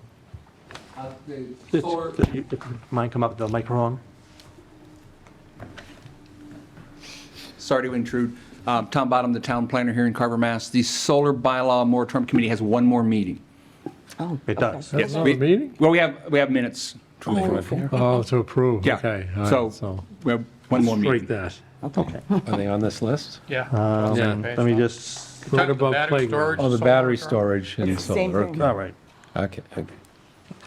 Mind come up to the microphone? Sorry to intrude. Tom Bottom, the town planner here in Carver, Mass. The Solar Bylaw Moratorium Committee has one more meeting. Oh, It does. That's not a meeting? Well, we have minutes. Oh, to approve, Yeah. okay. all right, So we have one more Strike meeting. that. Okay. Are they on this list? Yeah. Yeah. Let me just, What about playground? Oh, the battery storage and Same solar. thing. Okay. all right, Okay, okay.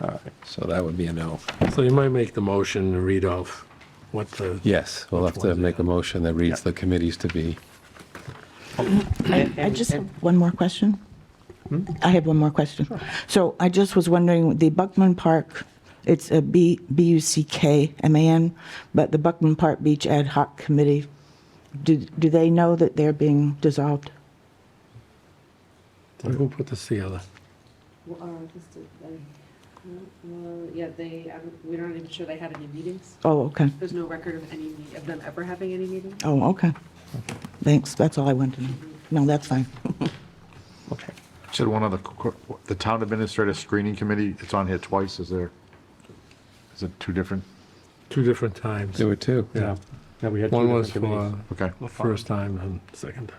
all right. So that would be a no. So you might make the motion and read off what the, Yes, we'll have to make a motion that reads the committees to be. I just have one more question. I have one more question. So I just was wondering, the Buckman Park, it's a Buckman, but the Buckman Park Beach Ad Hoc Committee, do they know that they're being dissolved? who put this together? Yeah, we're not even sure they had any meetings. Oh, okay. There's no record of any of them ever having any meetings. Oh, okay. Thanks, that's all I wanted to know. No, that's fine. Okay. Said one of the town administrator screening committee, it's on here twice, is it two different? 2 different times. There were two. Yeah. Yeah, we had two One was different committees. for Okay. the first time and second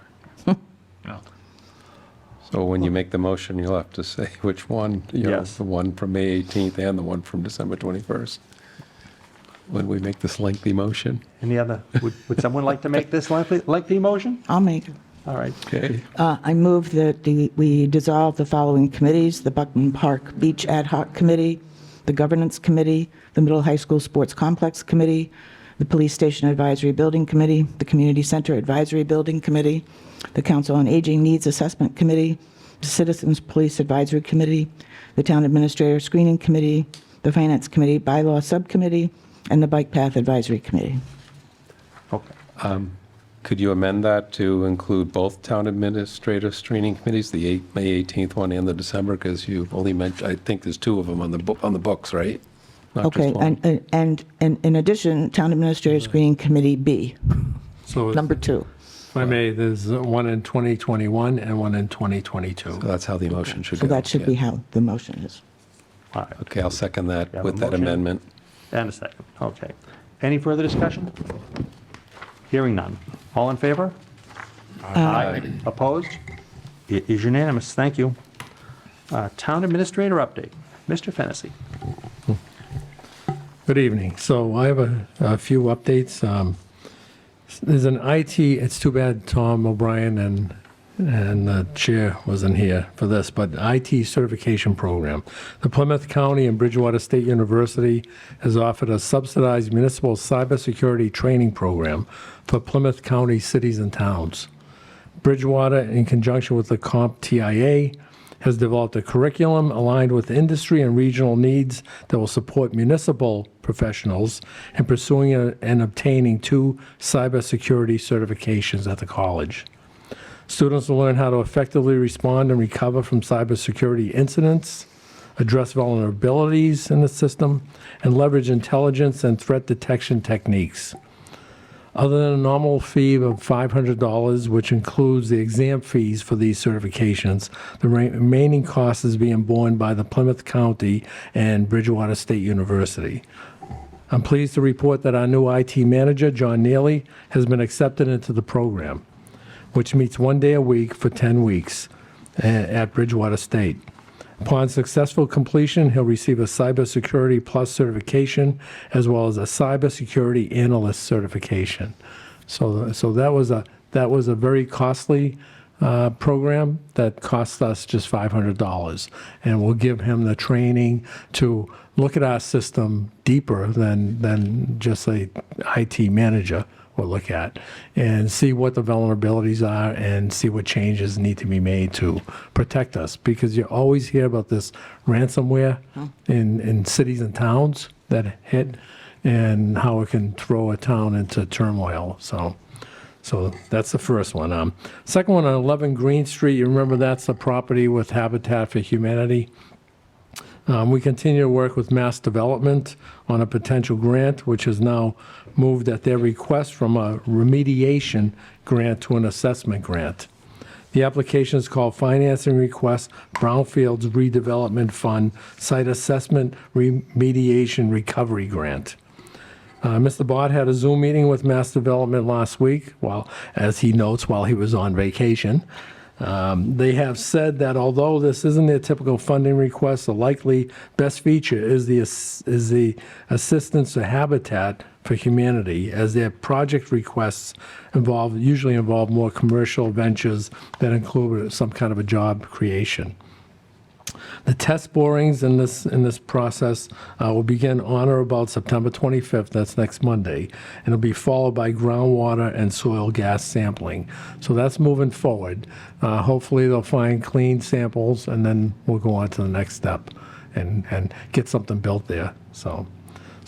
time. So when you make the motion, you'll have to say which one, you know, Yes. the one from May 18th and the one from December 21st. When we make this lengthy motion. Any other, would someone like to make this lengthy motion? I'll make it. All right. Okay. I move that we dissolve the following committees: the Buckman Park Beach Ad Hoc Committee, the Governance Committee, the Middle High School Sports Complex Committee, the Police Station Advisory Building Committee, the Community Center Advisory Building Committee, the Council on Aging Needs Assessment Committee, the Citizens Police Advisory Committee, the Town Administrator Screening Committee, the Finance Committee Bylaw Subcommittee, and the Bike Path Advisory Committee. Okay. Could you amend that to include both town administrative screening committees, the May 18th one and the December, because you only mentioned, I think there's 2 of them on the books, right? Not just Okay, one. and in addition, Town Administrator Screening Committee B, So number 2. if I may, there's one in 2021 and one in 2022. So that's how the motion should go. So that should yeah. be how the motion is. All right. Okay, I'll second that You have with a that motion? amendment. And a second. Okay. Any further discussion? Hearing none. All in favor? Aye. Opposed? It is unanimous. Thank you. Town Administrator update. Mr. Fennessy. Good evening. So I have a few updates. There's an IT, it's too bad Tom O'Brien and the chair wasn't here for this, but IT certification program. The Plymouth County and Bridgewater State University has offered a subsidized municipal cybersecurity training program for Plymouth County cities and towns. Bridgewater, in conjunction with the CompTIA, has developed a curriculum aligned with industry and regional needs that will support municipal professionals in pursuing and obtaining 2 cybersecurity certifications at the college. Students will learn how to effectively respond and recover from cybersecurity incidents, address vulnerabilities in the system, and leverage intelligence and threat detection techniques. Other than a nominal fee of $500, which includes the exam fees for these certifications, the remaining cost is being borne by the Plymouth County and Bridgewater State University. I'm pleased to report that our new IT manager, John Neely, has been accepted into the program, which meets 1 day a week for 10 weeks at Bridgewater State. Upon successful completion, he'll receive a Cybersecurity Plus certification as well as a Cybersecurity Analyst certification. So that was a very costly program that costs us just $500. And we'll give him the training to look at our system deeper than just a IT manager will look at, and see what the vulnerabilities are and see what changes need to be made to protect us. Because you always hear about this ransomware in cities and towns that hit, and how it can throw a town into turmoil. So that's the first one. Second one on 11 Green Street, you remember that's a property with Habitat for Humanity. We continue to work with Mass Development on a potential grant, which has now moved at their request from a remediation grant to an assessment grant. The application is called Financing Request Brownfields Redevelopment Fund Site Assessment Remediation Recovery Grant. Mr. Bott had a Zoom meeting with Mass Development last week, as he notes, while he was on vacation. They have said that although this isn't their typical funding request, the likely best feature is the assistance to Habitat for Humanity, as their project requests usually involve more commercial ventures that include some kind of a job creation. The test borings in this process will begin on or about September 25th, that's next Monday, and it'll be followed by groundwater and soil gas sampling. So that's moving forward. Hopefully they'll find clean samples, and then we'll go on to the next step and get something built there. So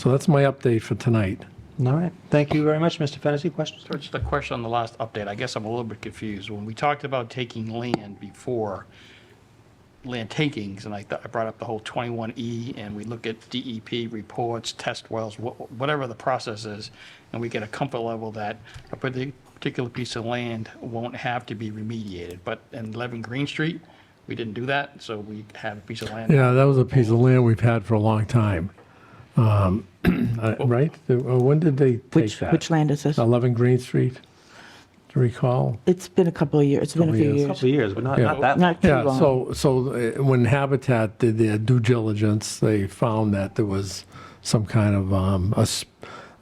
that's my update for tonight. All right. Thank you very much, Mr. Fennessy. Questions? So just a question on the last update. I guess I'm a little bit confused. When we talked about taking land before, land takings, and I brought up the whole 21E, and we look at DEP reports, test wells, whatever the process is, and we get a comfort level that a particular piece of land won't have to be remediated. But in 11 Green Street, we didn't do that, so we have a piece of land. Yeah, that was a piece of land we've had for a long time. Right? When did they take that? Which land is this? 11 Green Street, to recall. It's been a couple of years. It's been a few A years. couple of years, but not Yeah. that long. Not too Yeah, long. so when Habitat did their due diligence, they found that there was some kind of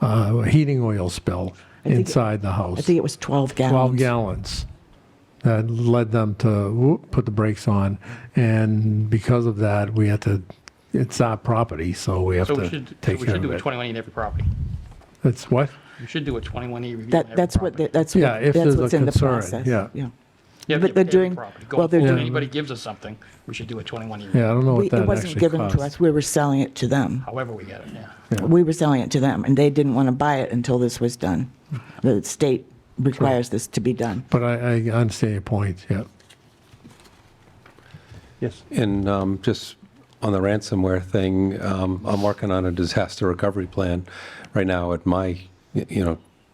a heating oil spill think it- inside the house. I think it was 12 gallons. 12 gallons. That led them to put the brakes on, and because of that, we had to, it's our property, so we have So we to should take care of do a it. 21E in every property. It's what? We should do a 21E review on every That's what, property. Yeah, if there's a what's in the concern, process. yeah. Yeah, But they're every doing, property. well, they're Going forward, doing, anybody gives us something, we should do a 21E review. Yeah, I don't know what it that wasn't actually given to costs. us. We were selling it to them. However we get it, yeah. We were selling it to them, and they didn't want to buy it until this was done. The state requires this to be done. But I understand your point, yeah. Yes. And just on the ransomware thing, I'm working on a disaster recovery plan right now at my,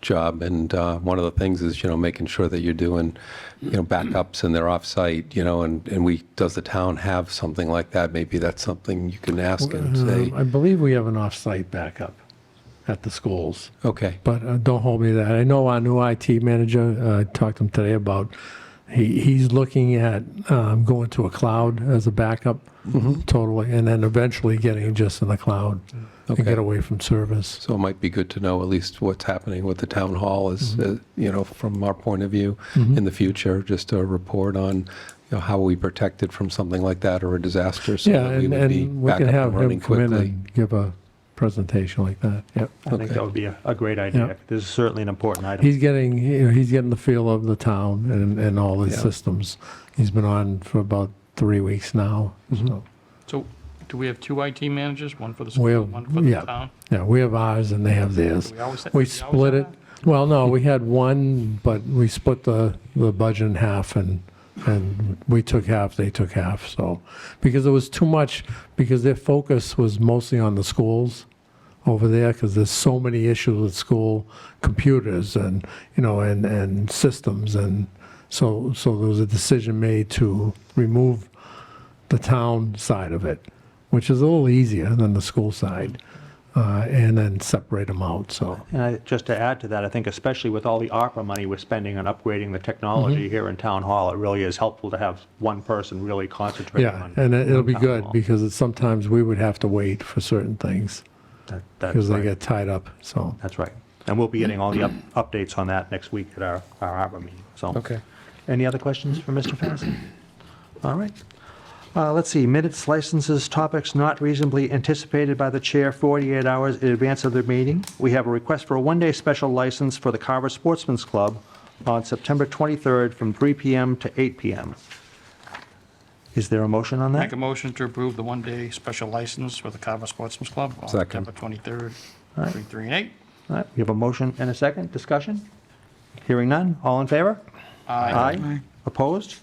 job. And one of the things is, making sure that you're doing, backups and they're off-site, and does the town have something like that? Maybe that's something you can ask and say. I believe we have an off-site backup at the schools. Okay. But don't hold me to that. I know our new IT manager, I talked to him today about, he's looking at going to a cloud as a backup, totally, and then eventually getting just in the cloud and get away from service. So it might be good to know at least what's happening with the town hall is, from our point of view in the future, just a report on, how we protected from something like that or a disaster so Yeah, that we and would be and we back can up have and him running come in quickly. and give a presentation like that, yep. I think that would be a great idea. Yeah. This is certainly an important item. He's getting, he's getting the feel of the town and all the Yeah. systems. He's been on for about 3 weeks now, so. So do we have two IT managers, one for the We school, have, one for the yeah, town? yeah, we have ours and they have theirs. Do we always- We do we always split have it. Well, no, we had one, but we split the budget in half and we took half, they took half, so. Because it was too much, because their focus was mostly on the schools over there, because there's so many issues with school computers and, and systems. And so there was a decision made to remove the town side of it, which is a little easier than the school side, and then separate them out, so. And just to add to that, I think especially with all the ARPA money we're spending on upgrading the technology here in Town Hall, it really is helpful to have one person really concentrating Yeah, on. and it'll be Town good, Hall. because sometimes we would have to wait for certain things, That's because they right. get tied up, so. That's right. And we'll be getting all the updates on that next week at our ARPA meeting, so. Okay. Any other questions for Mr. Fennessy? All right. Let's see, minutes, licenses, topics not reasonably anticipated by the chair 48 hours in advance of the meeting. We have a request for a one-day special license for the Carver Sportsman's Club on September 23rd from 3 p.m. to 8 p.m. Is there a motion on that? Make a motion to approve the one-day special license for the Carver Sportsman's Club on Second. September 23rd, All right. 3, 3, and 8. All right, we have a motion and a second. Discussion? Hearing none. All in favor? Aye. Opposed?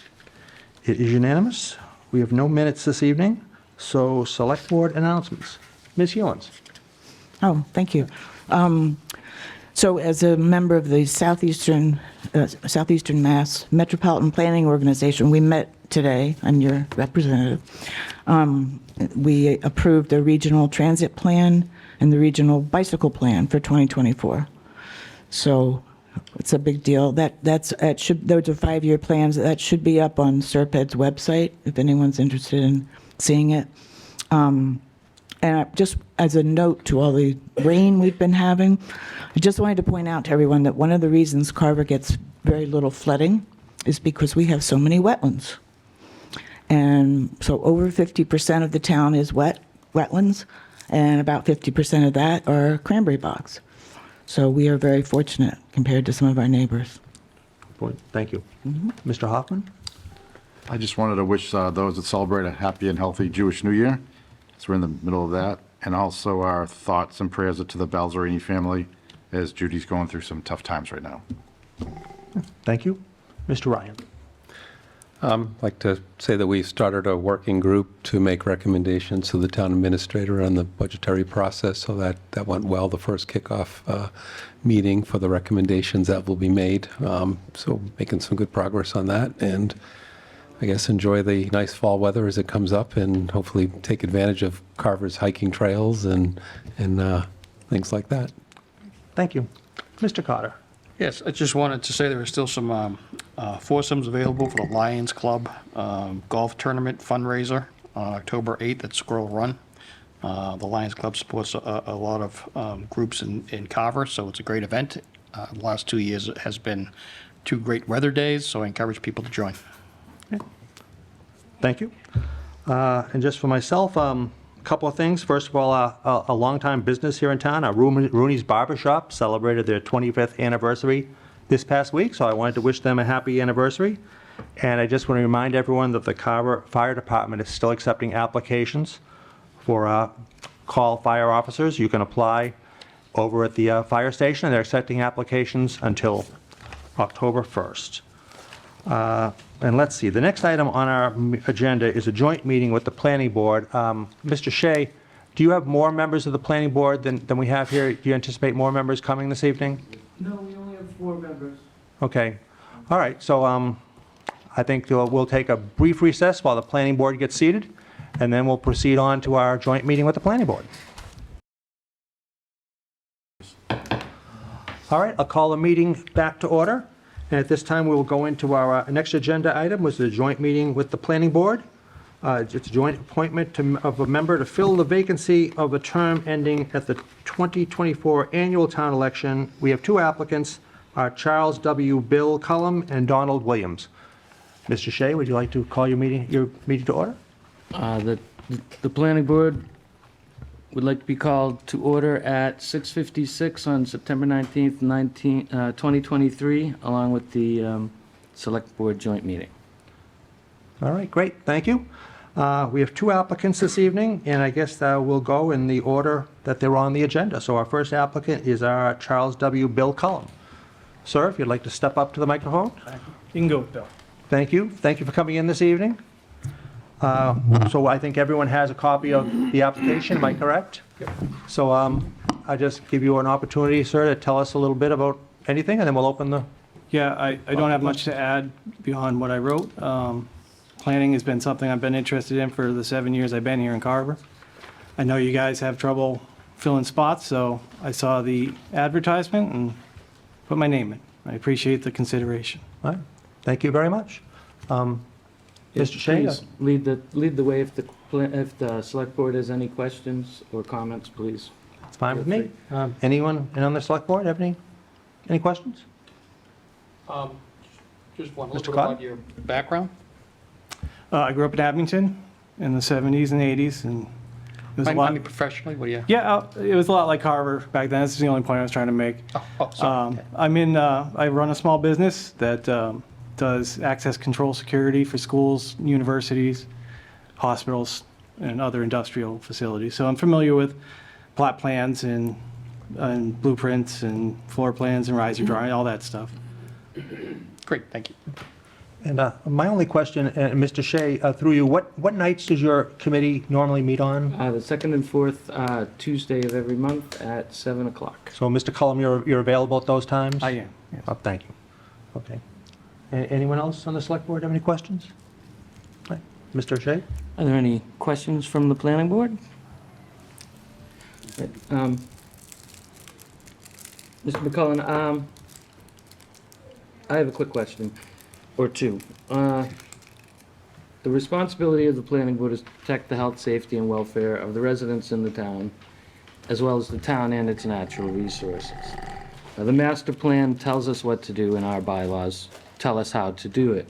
It is unanimous. We have no minutes this evening, so Select Board announcements. Ms. Hewens? Oh, thank you. So as a member of the Southeastern Mass Metropolitan Planning Organization, we met today. I'm your representative. We approved the regional transit plan and the regional bicycle plan for 2024. So it's a big deal. Those are 5-year plans. That should be up on Serped's website if anyone's interested in seeing it. And just as a note to all the rain we've been having, I just wanted to point out to everyone that one of the reasons Carver gets very little flooding is because we have so many wetlands. And so over 50% of the town is wetlands, and about 50% of that are cranberry bogs. So we are very fortunate compared to some of our neighbors. Thank you. Mr. Hoffman? I just wanted to wish those that celebrate a happy and healthy Jewish New Year. So we're in the middle of that. And also our thoughts and prayers to the Balzerini family as Judy's going through some tough times right now. Thank you. Mr. Ryan? I'd like to say that we started a working group to make recommendations to the town administrator on the budgetary process, so that went well, the first kickoff meeting for the recommendations that will be made. So making some good progress on that, and I guess enjoy the nice fall weather as it comes up, and hopefully take advantage of Carver's hiking trails and things like that. Thank you. Mr. Carter? Yes, I just wanted to say there are still some foursomes available for the Lions Club golf tournament fundraiser on October 8th at Squirrel Run. The Lions Club supports a lot of groups in Carver, so it's a great event. The last 2 years it has been 2 great weather days, so I encourage people to join. Thank you. And just for myself, a couple of things. First of all, a longtime business here in town, Rooney's Barbershop, celebrated their 25th anniversary this past week, so I wanted to wish them a happy anniversary. And I just want to remind everyone that the Carver Fire Department is still accepting applications for call fire officers. You can apply over at the fire station, and they're accepting applications until October 1st. And let's see, the next item on our agenda is a joint meeting with the planning board. Mr. Shea, do you have more members of the planning board than we have here? Do you anticipate more members coming this evening? No, we only have 4 members. Okay. All right, so I think we'll take a brief recess while the planning board gets seated, and then we'll proceed on to our joint meeting with the planning board. All right, I'll call the meeting back to order. And at this time, we will go into our next agenda item, which is a joint meeting with the planning board. It's a joint appointment of a member to fill the vacancy of a term ending at the 2024 annual town election. We have 2 applicants, Charles W. Bill Cullum and Donald Williams. Mr. Shea, would you like to call your meeting to order? The planning board would like to be called to order at 6:56 on September 19th, 2023, along with the select board joint meeting. All right, great, thank you. We have 2 applicants this evening, and I guess we'll go in the order that they're on the agenda. So our first applicant is our Charles W. Bill Cullum. Sir, if you'd like to step up to the microphone. You can go, Bill. Thank you. Thank you for coming in this evening. So I think everyone has a copy of the application, am I correct? Yep. So I just give you an opportunity, sir, to tell us a little bit about anything, and then we'll open the... Yeah, I don't have much to add beyond what I wrote. Planning has been something I've been interested in for the 7 years I've been here in Carver. I know you guys have trouble filling spots, so I saw the advertisement and put my name in. I appreciate the consideration. All right. Thank you very much. Mr. Shea? Please lead the way if the select board has any questions or comments, please. It's fine with me. Anyone on the select board have any questions? Just one, a Mr. little bit Cotton? about your background. I grew up in Abington in the 70s and 80s, and it was a I lot. mean, professionally, what do you? Yeah, it was a lot like Carver back then. That's the only point I was trying to make. Oh, sorry. I run a small business that does access control security for schools, universities, hospitals, and other industrial facilities. So I'm familiar with plot plans and blueprints and floor plans and riser drawing, all that stuff. Great, thank you. And my only question, Mr. Shea, through you, what nights does your committee normally meet on? The second and fourth Tuesday of every month at 7 o'clock. So, Mr. Cullum, you're available at those times? I am, yes. Oh, thank you. Okay. Anyone else on the select board have any questions? Right. Mr. Shea? Are there any questions from the planning board? Mr. McCullen, I have a quick question, or two. The responsibility of the planning board is to protect the health, safety, and welfare of the residents in the town, as well as the town and its natural resources. The master plan tells us what to do, and our bylaws tell us how to do it.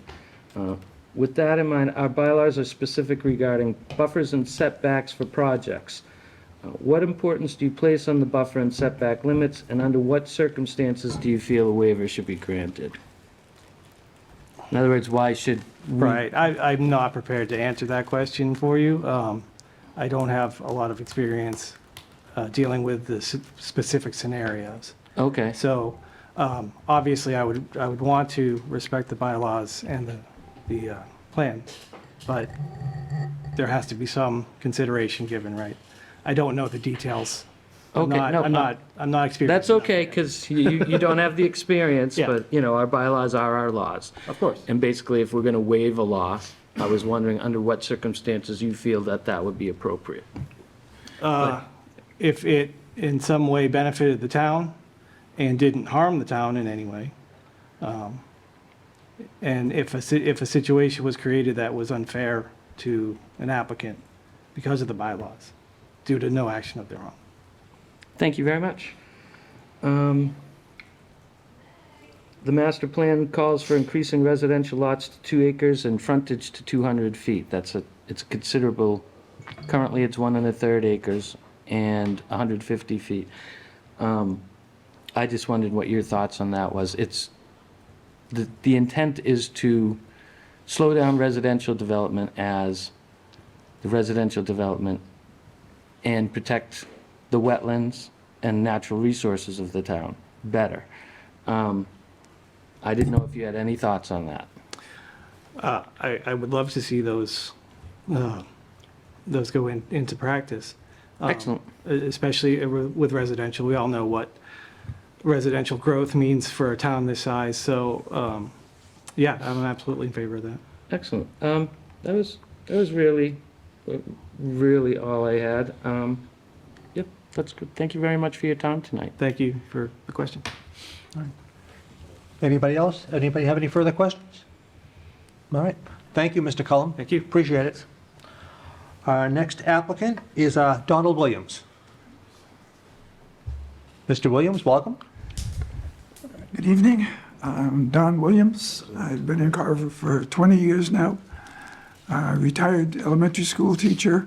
With that in mind, our bylaws are specific regarding buffers and setbacks for projects. What importance do you place on the buffer and setback limits, and under what circumstances do you feel a waiver should be granted? In other words, why should we... Right, I'm not prepared to answer that question for you. I don't have a lot of experience dealing with the specific scenarios. Okay. So, obviously, I would want to respect the bylaws and the plan, but there has to be some consideration given, right? I don't know the details. Okay, I'm not experienced. That's okay, because you don't have the experience, Yeah. but, our bylaws are our laws. Of course. And basically, if we're going to waive a law, I was wondering under what circumstances you feel that would be appropriate. If it in some way benefited the town and didn't harm the town in any way, and if a situation was created that was unfair to an applicant because of the bylaws, due to no action of their own. Thank you very much. The master plan calls for increasing residential lots to 2 acres and frontage to 200 feet. It's a considerable, currently it's 1 1/3 acres and 150 feet. I just wondered what your thoughts on that was. The intent is to slow down residential development as the residential development and protect the wetlands and natural resources of the town better. I didn't know if you had any thoughts on that. I would love to see those go into practice. Excellent. Especially with residential. We all know what residential growth means for a town this size. So, yeah, I'm absolutely in favor of that. Excellent. That was really all I had. Yep, that's good. Thank you very much for your time tonight. Thank you for the question. Anybody else? Anybody have any further questions? All right. Thank you, Mr. Cullum. Thank you. Appreciate it. Our next applicant is Donald Williams. Mr. Williams, welcome. Good evening. I'm Don Williams. I've been in Carver for 20 years now. Retired elementary school teacher,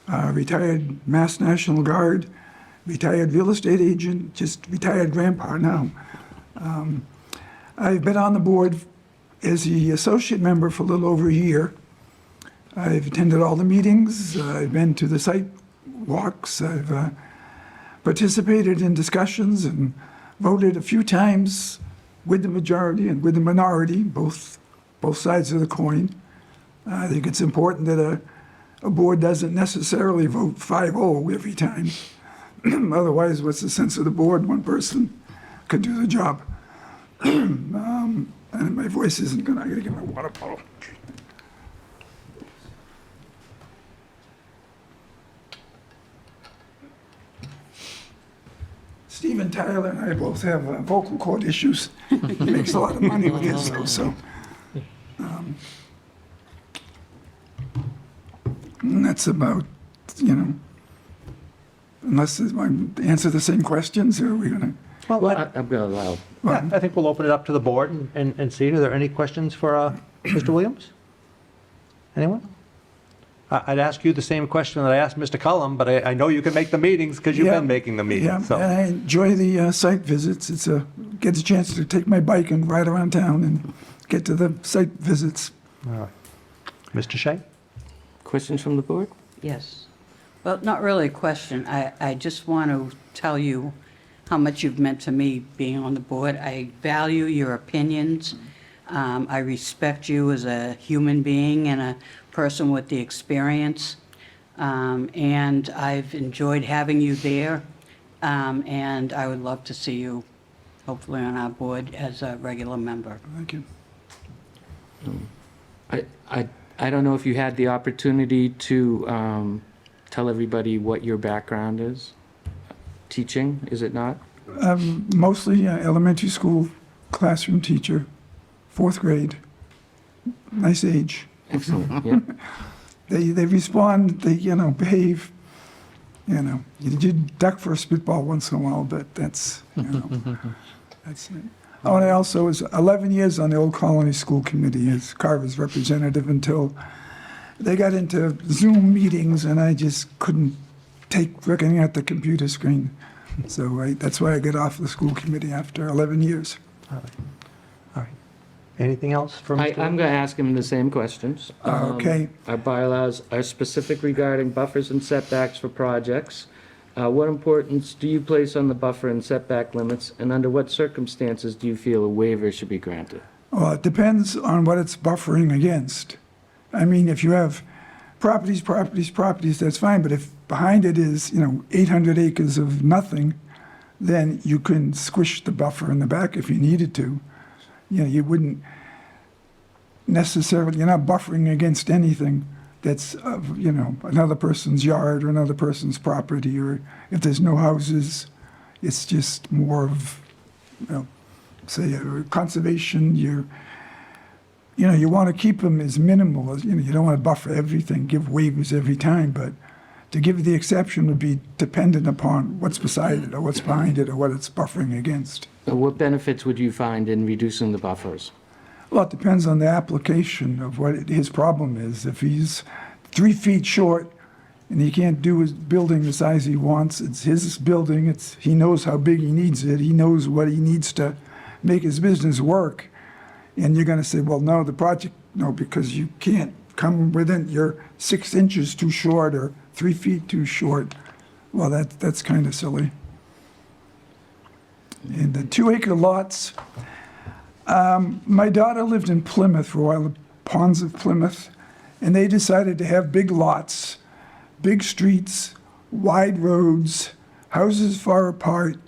retired Mass National Guard, retired real estate agent, just retired grandpa now. I've been on the board as the associate member for a little over a year. I've attended all the meetings. I've been to the site walks. I've participated in discussions and voted a few times with the majority and with the minority, both sides of the coin. I think it's important that a board doesn't necessarily vote 5-0 every time. Otherwise, what's the sense of the board? One person could do the job. And my voice isn't good. I gotta get my water bottle. Steven Tyler and I both have vocal cord issues. He makes a lot of money with his, though, so. And that's about, unless I answer the same questions, or are we gonna? Well, I'm going to allow. yeah, I think we'll open it up to the board and see. Are there any questions for Mr. Williams? Anyone? I'd ask you the same question that I asked Mr. Cullum, but I know you can make the meetings because you've been making the Yeah, meetings. So. and I enjoy the site visits. Gets a chance to take my bike and ride around town and get to the site visits. All right. Mr. Shea? Questions from the board? Yes. Well, not really a question. I just want to tell you how much you've meant to me being on the board. I value your opinions. I respect you as a human being and a person with the experience. And I've enjoyed having you there. And I would love to see you, hopefully, on our board as a regular member. Thank you. I don't know if you had the opportunity to tell everybody what your background is. Teaching, is it not? Mostly elementary school classroom teacher, 4th grade. Nice age. Excellent, yeah. They respond, they, behave. You duck for a spitball once in a while, but that's, that's it. Oh, and I also was 11 years on the Old Colony School Committee as Carver's representative until they got into Zoom meetings and I just couldn't take looking at the computer screen. So that's why I got off the school committee after 11 years. All right. Anything else from Mr. I'm going to ask him the same questions. Okay. Our bylaws are specific regarding buffers and setbacks for projects. What importance do you place on the buffer and setback limits, and under what circumstances do you feel a waiver should be granted? Well, it depends on what it's buffering against. I mean, if you have properties, that's fine, but if behind it is, 800 acres of nothing, then you can squish the buffer in the back if you needed to. You wouldn't necessarily, you're not buffering against anything that's, another person's yard or another person's property, or if there's no houses, it's just more of, say, conservation. You want to keep them as minimal as, you don't want to buffer everything, give waivers every time, but to give the exception would be dependent upon what's beside it or what's behind it or what it's buffering against. What benefits would you find in reducing the buffers? Well, it depends on the application of what his problem is. If he's 3 feet short and he can't do his building the size he wants, it's his building, he knows how big he needs it, he knows what he needs to make his business work. And you're going to say, well, no, the project, no, because you can't come within, you're 6 inches too short or 3 feet too short. Well, that's kind of silly. And the 2-acre lots, my daughter lived in Plymouth for a while, the Ponds of Plymouth, and they decided to have big lots, big streets, wide roads, houses far apart.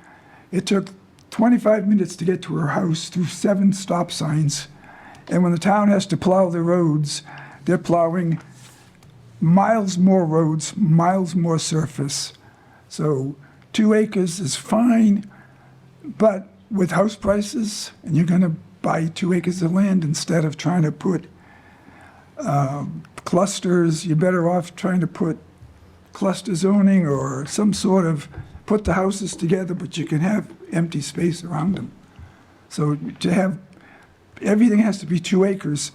It took 25 minutes to get to her house through 7 stop signs. And when the town has to plow the roads, they're plowing miles more roads, miles more surface. So 2 acres is fine, but with house prices, and you're going to buy 2 acres of land instead of trying to put clusters, you're better off trying to put cluster zoning or some sort of, put the houses together, but you can have empty space around them. So to have, everything has to be 2 acres.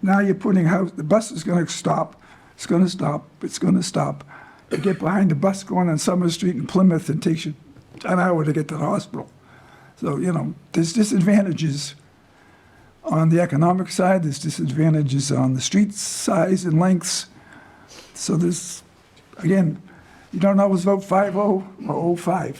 Now you're putting house, the bus is going to stop, it's going to stop, it's going to stop. You get behind the bus going on Summer Street in Plymouth, it takes you an hour to get to the hospital. So, there's disadvantages on the economic side, there's disadvantages on the street size and lengths. So there's, again, you don't always vote 5-0 or 0-5.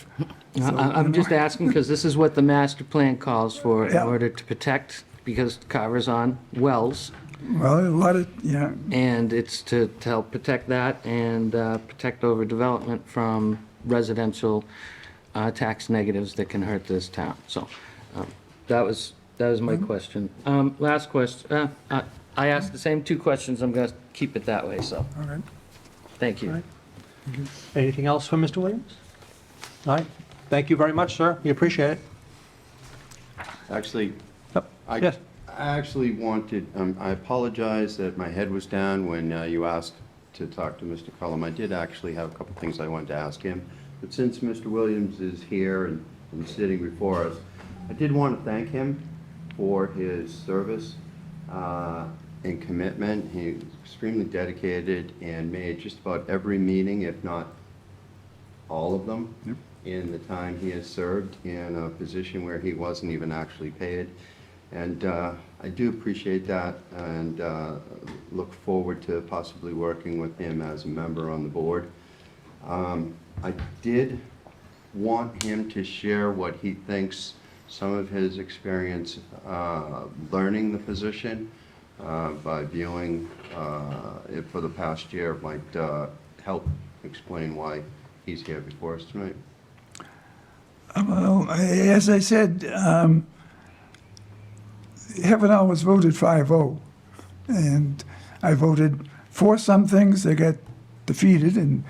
So, I'm just asking because this is what the master plan calls for in Yeah. order to protect, because Carver's on wells. Well, a lot of, yeah. And it's to help protect that and protect overdevelopment from residential tax negatives that can hurt this town. So that was my question. Last question. I asked the same 2 questions. I'm going to keep it that way. So All right. thank you. All right. Anything else from Mr. Williams? All right. Thank you very much, sir. We appreciate it. Actually, Yes. I actually wanted, I apologize that my head was down when you asked to talk to Mr. Cullum. I did actually have a couple things I wanted to ask him. But since Mr. Williams is here and and sitting before us. I did want to thank him for his service and commitment. He was extremely dedicated and made just about every meeting, if not all of them, in the time he has served in a position where he wasn't even actually paid. And I do appreciate that and look forward to possibly working with him as a member on the board. I did want him to share what he thinks some of his experience learning the position by viewing it for the past year might help explain why he's here before us tonight. Well, as I said, haven't always voted 5-0. And I voted for some things that got defeated and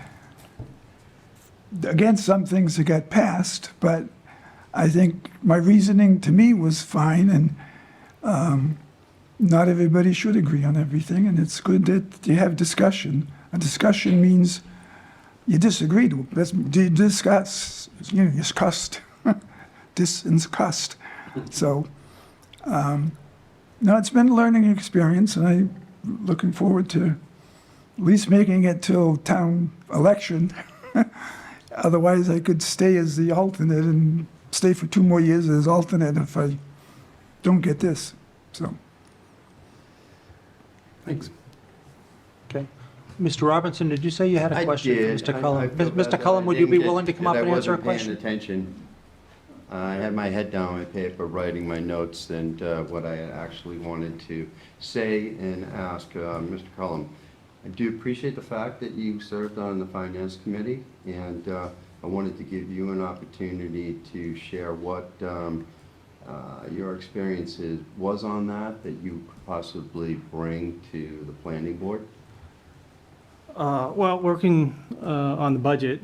against some things that got passed. But I think my reasoning to me was fine, and not everybody should agree on everything. And it's good that you have discussion. A discussion means you disagree. You discuss, you discussed, discussed. So, no, it's been a learning experience, and I'm looking forward to at least making it till town election. Otherwise, I could stay as the alternate and stay for 2 more years as alternate if I don't get this. So, Thanks. Okay. Mr. Robinson, did you say you had a question for Mr. Cullum? Mr. Cullum, would you be willing to come up and answer a question? I wasn't paying attention. I had my head down on my paper, writing my notes and what I actually wanted to say and ask Mr. Cullum. I do appreciate the fact that you served on the Finance Committee, and I wanted to give you an opportunity to share what your experience was on that you could possibly bring to the Planning Board. Well, working on the budget,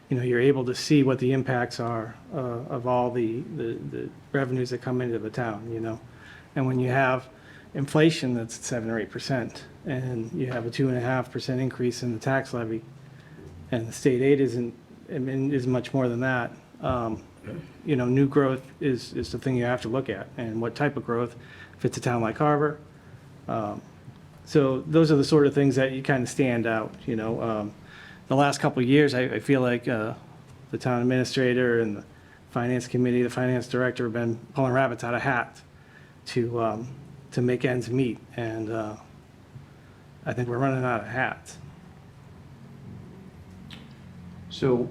you're able to see what the impacts are of all the revenues that come into the town, And when you have inflation that's 7 or 8%, and you have a 2.5% increase in the tax levy, and the state aid is much more than that, new growth is the thing you have to look at, and what type of growth fits a town like Carver. So those are the sort of things that you kind of stand out, The last couple of years, I feel like the town administrator and the finance committee, the finance director have been pulling rabbits out of hats to make ends meet, and I think we're running out of hats. So,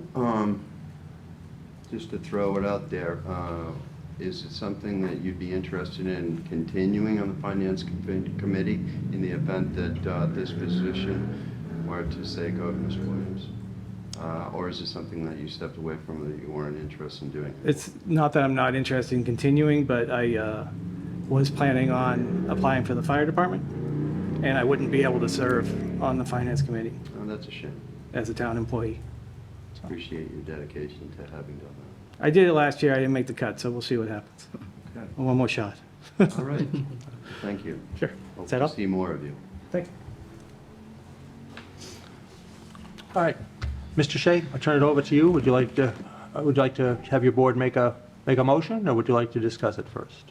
just to throw it out there, is it something that you'd be interested in continuing on the Finance Committee in the event that this position were to say go to Ms. Williams? Or is it something that you stepped away from that you weren't interested in doing? It's not that I'm not interested in continuing, but I was planning on applying for the fire department, and I wouldn't be able to serve on the Finance Committee. Oh, that's a shame. As a town employee. Appreciate your dedication to having done that. I did it last year, I didn't make the cut, so we'll see what happens. Okay. One more shot. All right. Thank you. Sure. Hope Is that to all? see more of you. Thank you. All right. Mr. Shea, I'll turn it over to you. Would you like to have your board make a motion, or would you like to discuss it first?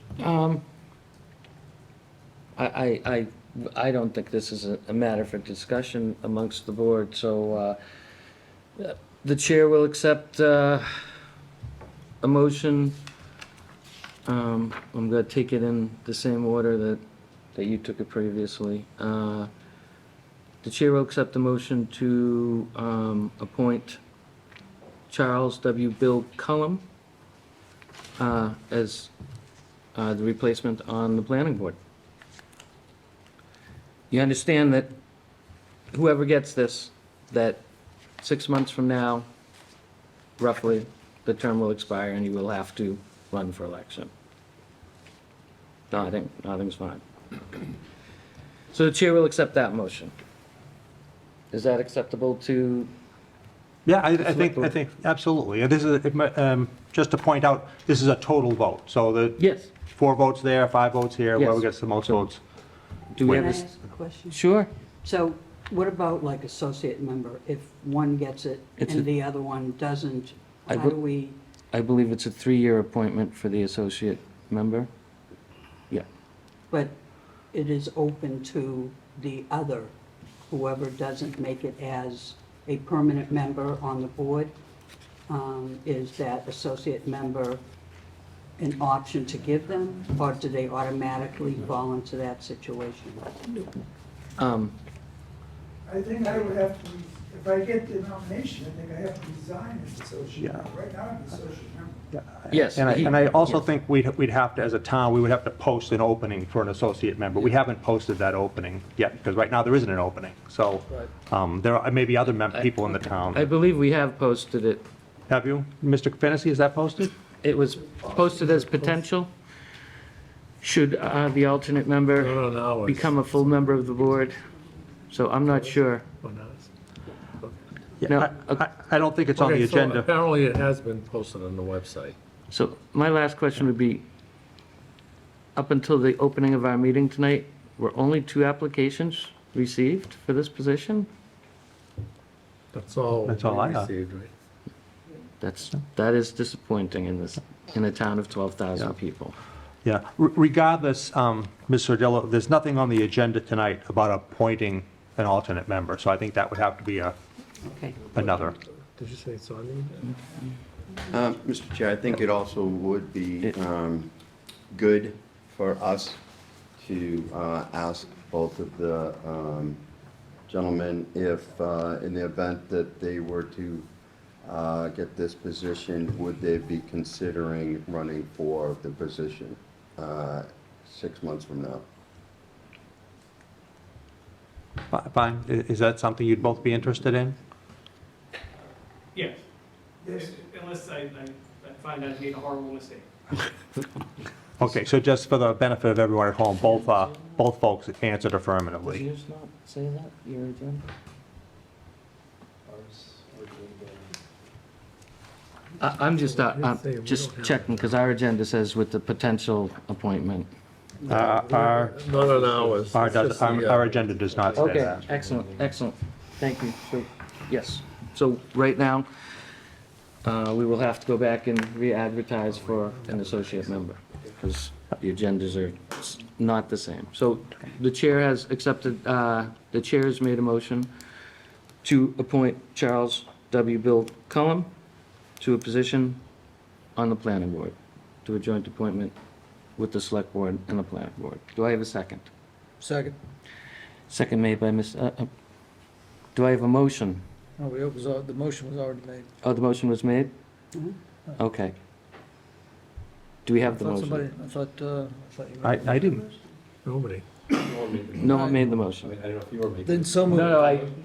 I don't think this is a matter for discussion amongst the board, so the chair will accept a motion. I'm going to take it in the same order that you took it previously. The chair will accept the motion to appoint Charles W. Bill Cullum as the replacement on the planning board. You understand that whoever gets this, that 6 months from now, roughly, the term will expire and you will have to run for election. Nothing's fine. So the chair will accept that motion. Is that acceptable to? Yeah, I think absolutely. And this is, just to point out, this is a total vote. So Yes. 4 votes there, 5 votes here, Yes. whoever gets the most votes. Do we Can have I a? ask a question? Sure. So what about like associate member? If one gets it It's and a- the other one doesn't, I how would- do we I believe it's a 3-year appointment for the associate member. Yeah. But it is open to the other, whoever doesn't make it as a permanent member on the board. Is that associate member an option to give them, or do they automatically fall into that situation? I think I would have to, if I get the nomination, I think I have to resign as associate member. Right now, I'm an associate member. Yes. And I also think we'd have to, as a town, we would have to post an opening for an associate member. We haven't posted that opening yet, because right now there isn't an opening. So there are maybe other people in the town. I believe we have posted it. Have you? Mr. Fennessy, is that posted? It was posted as potential. Should the alternate member become a full member of the board? So I'm not sure. Yeah, I don't think it's on the agenda. Apparently it has been posted on the website. So my last question would be, up until the opening of our meeting tonight, were only 2 applications received for this position? That's all I got. received, right? That is disappointing in a town of 12,000 people. Yeah, regardless, Ms. Sardillo, there's nothing on the agenda tonight about appointing an alternate member, so I think that would have to be another. Did you say it's on the agenda? Mr. Chair, I think it also would be good for us to ask both of the gentlemen if, in the event that they were to get this position, would they be considering running for the position 6 months from now? Fine, is that something you'd both be interested in? Yes. Unless I find I made a horrible mistake. Okay, so just for the benefit of everyone at home, both folks answered affirmatively. Did yours not say that, your agenda? I'm just checking, because our agenda says with the potential appointment. Our Our agenda does not say Okay, that. excellent. Thank you. So, yes. So right now, we will have to go back and re-advertise for an associate member, because the agendas are not the same. So the chair has accepted, the chair has made a motion to appoint Charles W. Bill Cullum to a position on the planning board, to a joint appointment with the select board and the planning board. Do I have a second? Second. Second made by do I have a motion? Oh, the motion was already made. Oh, the motion was made? Okay. Do we have the I motion? thought you I didn't. Nobody. No one made the motion. I don't know if you were making. Then so moved. No,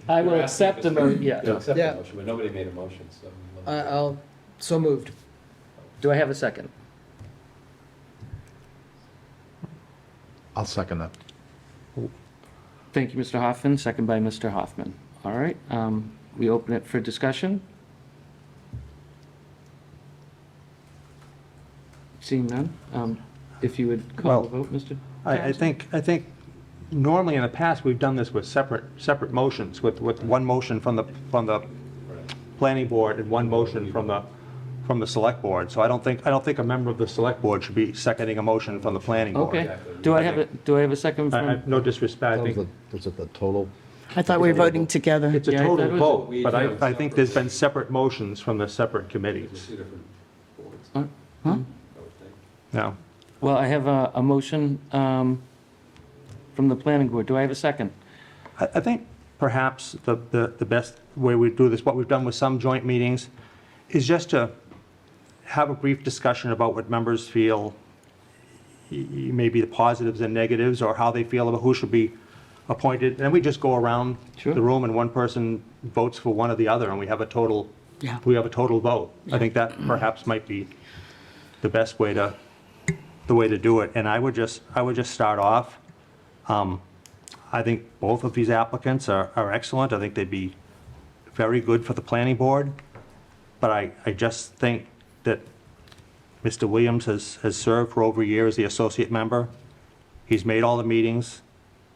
I will accept the motion, yeah. You'll accept Yeah. the motion, but nobody made a motion, so. I'll, so moved. Do I have a second? I'll second that. Thank you, Mr. Hoffman, second by Mr. Hoffman. All right, we open it for discussion. Seeing none, if you would call the vote, Mr. I think normally in the past, we've done this with separate motions, with one motion from the planning board and one motion from the select board. So I don't think a member of the select board should be seconding a motion from the planning board. Okay, do I have a second from? No disrespect, I think Was it the total? I thought we were voting together. it's a Yeah, I thought total it was- vote, but I think there's been separate motions from the separate committees. Two different boards. Huh? I would think. No. Well, I have a motion from the planning board. Do I have a second? I think perhaps the best way we do this, what we've done with some joint meetings, is just to have a brief discussion about what members feel, maybe the positives and negatives, or how they feel about who should be appointed. And then we just go around the room and one person votes for one or the other, and we have a total vote. I think that perhaps might be the best way to do it. And I would just start off. I think both of these applicants are excellent. I think they'd be very good for the planning board. But I just think that Mr. Williams has served for over a year as the associate member. He's made all the meetings.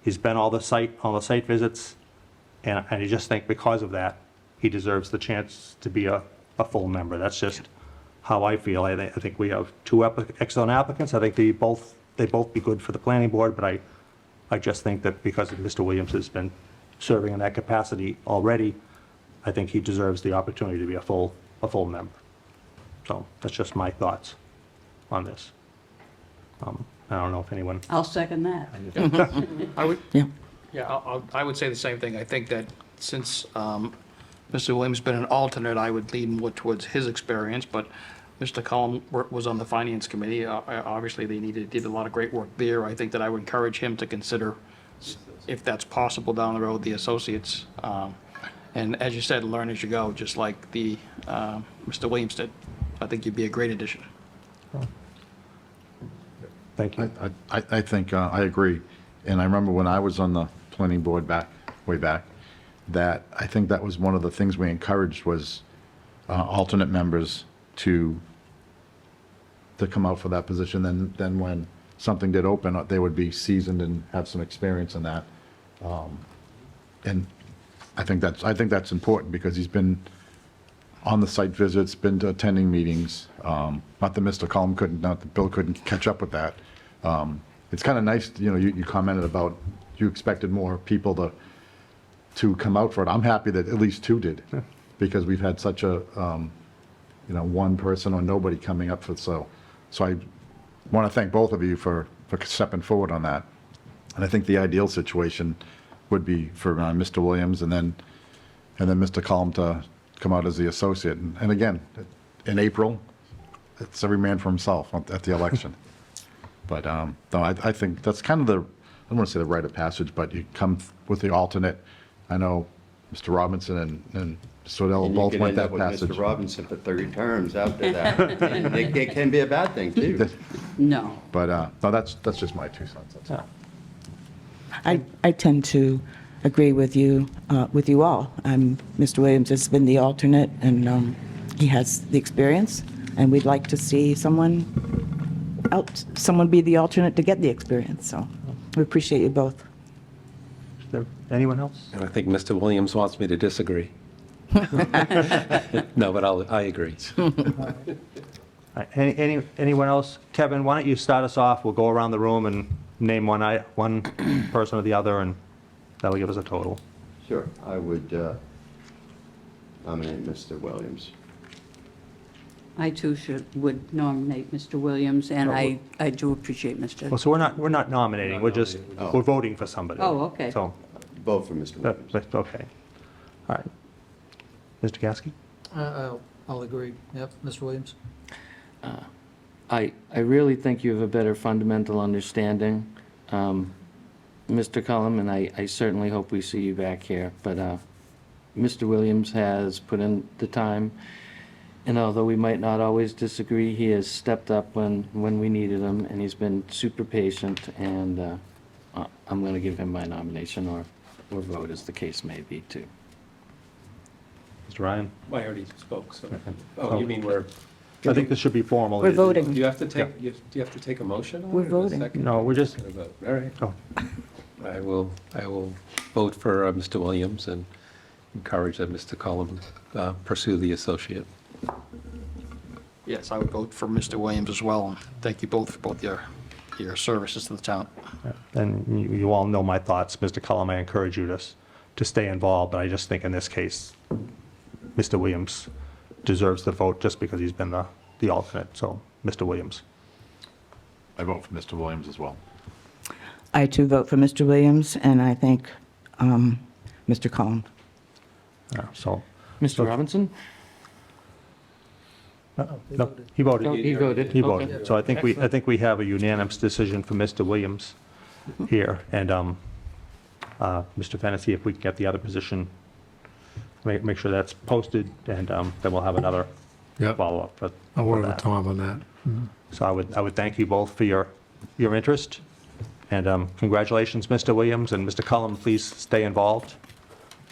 He's been on the site visits. And I just think because of that, he deserves the chance to be a full member. That's just how I feel. I think we have two excellent applicants. I think they both be good for the planning board, but I just think that because Mr. Williams has been serving in that capacity already, I think he deserves the opportunity to be a full member. So that's just my thoughts on this. I don't know if anyone. I'll second that. I would, Yeah. yeah, I would say the same thing. I think that since Mr. Williams has been an alternate, I would lean more towards his experience, but Mr. Cullum was on the Finance Committee. Obviously, they did a lot of great work there. I think that I would encourage him to consider, if that's possible down the road, the associates. And as you said, learn as you go, just like Mr. Williams did. I think you'd be a great addition. Thank you. I think, I agree. And I remember when I was on the planning board way back, that I think that was one of the things we encouraged was alternate members to come out for that position. Then when something did open, they would be seasoned and have some experience in that. And I think that's important because he's been on the site visits, been to attending meetings. Not that Mr. Cullum couldn't, not that Bill couldn't catch up with that. It's kind of nice, you commented about you expected more people to come out for it. I'm happy that at least two did, because we've had such a, one person or nobody coming up for, so I want to thank both of you for stepping forward on that. And I think the ideal situation would be for Mr. Williams and then Mr. Cullum to come out as the associate. And again, in April, it's every man for himself at the election. But no, I think that's kind of I don't want to say the rite of passage, but you come with the alternate. I know Mr. Robinson and Sodell both went that passage. And you can end up with Mr. Robinson for 30 terms after that. And it can be a bad thing, too. No. But no, that's just my 2 cents. That's all. I tend to agree with you all. Mr. Williams has been the alternate, and he has the experience, and we'd like to see someone be the alternate to get the experience. So we appreciate you both. Is there anyone else? And I think Mr. Williams wants me to disagree. No, but I agree. Anyone else? Kevin, why don't you start us off? We'll go around the room and name one person or the other, and that'll give us a total. Sure. I would nominate Mr. Williams. I too would nominate Mr. Williams, and I do appreciate Mr. Well, so we're not nominating, we're voting for somebody. Oh, okay. So, Vote for Mr. Williams. okay. All right. Mr. Gasky? I'll agree. Yep, Mr. Williams. I really think you have a better fundamental understanding, Mr. Cullum, and I certainly hope we see you back here. But Mr. Williams has put in the time, and although we might not always disagree, he has stepped up when we needed him, and he's been super patient, and I'm going to give him my nomination or vote, as the case may be, too. Mr. Ryan? I already spoke, so. Okay. Oh, you mean we're... I think this should be formal. We're voting. Do you have to take, do you have to take a motion on it? We're or a voting. second? No, we're just, Or a vote? All right. oh, I will vote for Mr. Williams and encourage that Mr. Cullum pursue the associate. Yes, I would vote for Mr. Williams as well. And thank you both for both your services to the town. and you all know my thoughts. Mr. Cullum, I encourage you to stay involved, but I just think in this case, Mr. Williams deserves the vote just because he's been the alternate. So, Mr. Williams. I vote for Mr. Williams as well. I too vote for Mr. Williams, and I thank Mr. Cullum. So, Mr. Robinson? no, he voted. Oh, he voted. He Okay. voted. So I think we have a unanimous decision for Mr. Williams here. And Mr. Fennessy, if we can get the other position, make sure that's posted, and then we'll have another Yep. follow-up for I'll work with that. Tom on that. So I would thank you both for your interest, and congratulations, Mr. Williams, and Mr. Cullum, please stay involved.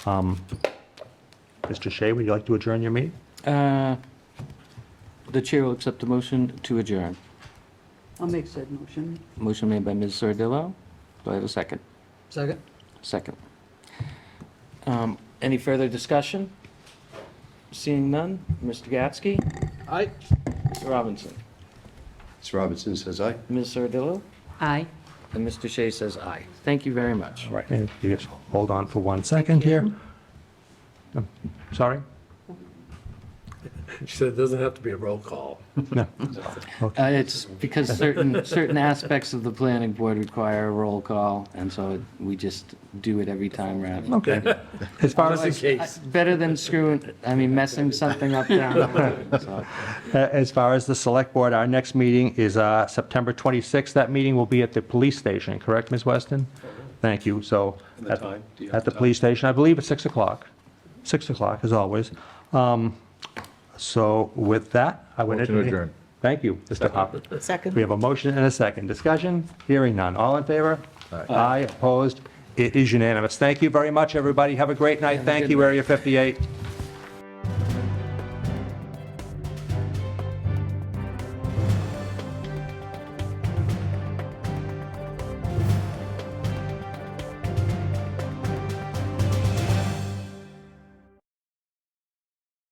Mr. Shea, would you like to adjourn your meeting? The chair will accept the motion to adjourn. I'll make said motion. Motion made by Ms. Sardillo. Do I have a second? Second? Second. Any further discussion? Seeing none, Mr. Gatsky? Aye. Mr. Robinson? Mr. Robinson says aye. Ms. Sardillo? Aye. And Mr. Shea says aye. Thank you very much. Right, and you just hold on for 1 second here. Sorry? She said it doesn't have to be a roll call. No. It's because certain aspects of the planning board require a roll call, and so we just do it every time around. Okay. As far as, Better than messing something up down the road, so. as far as the select board, our next meeting is September 26th. That meeting will be at the police station, correct, Ms. Weston? Thank you. So And the time? Do you have at the the police station, I believe it's 6 o'clock. 6 o'clock, as always. So with that, I would Motion to entertain. adjourn. Thank you, Mr. Hopper. Second. We have a motion and a second. Discussion? Hearing none. All in favor? Aye. Opposed? It is unanimous. Thank you very much, everybody. Have a great night. Thank you, Area 58.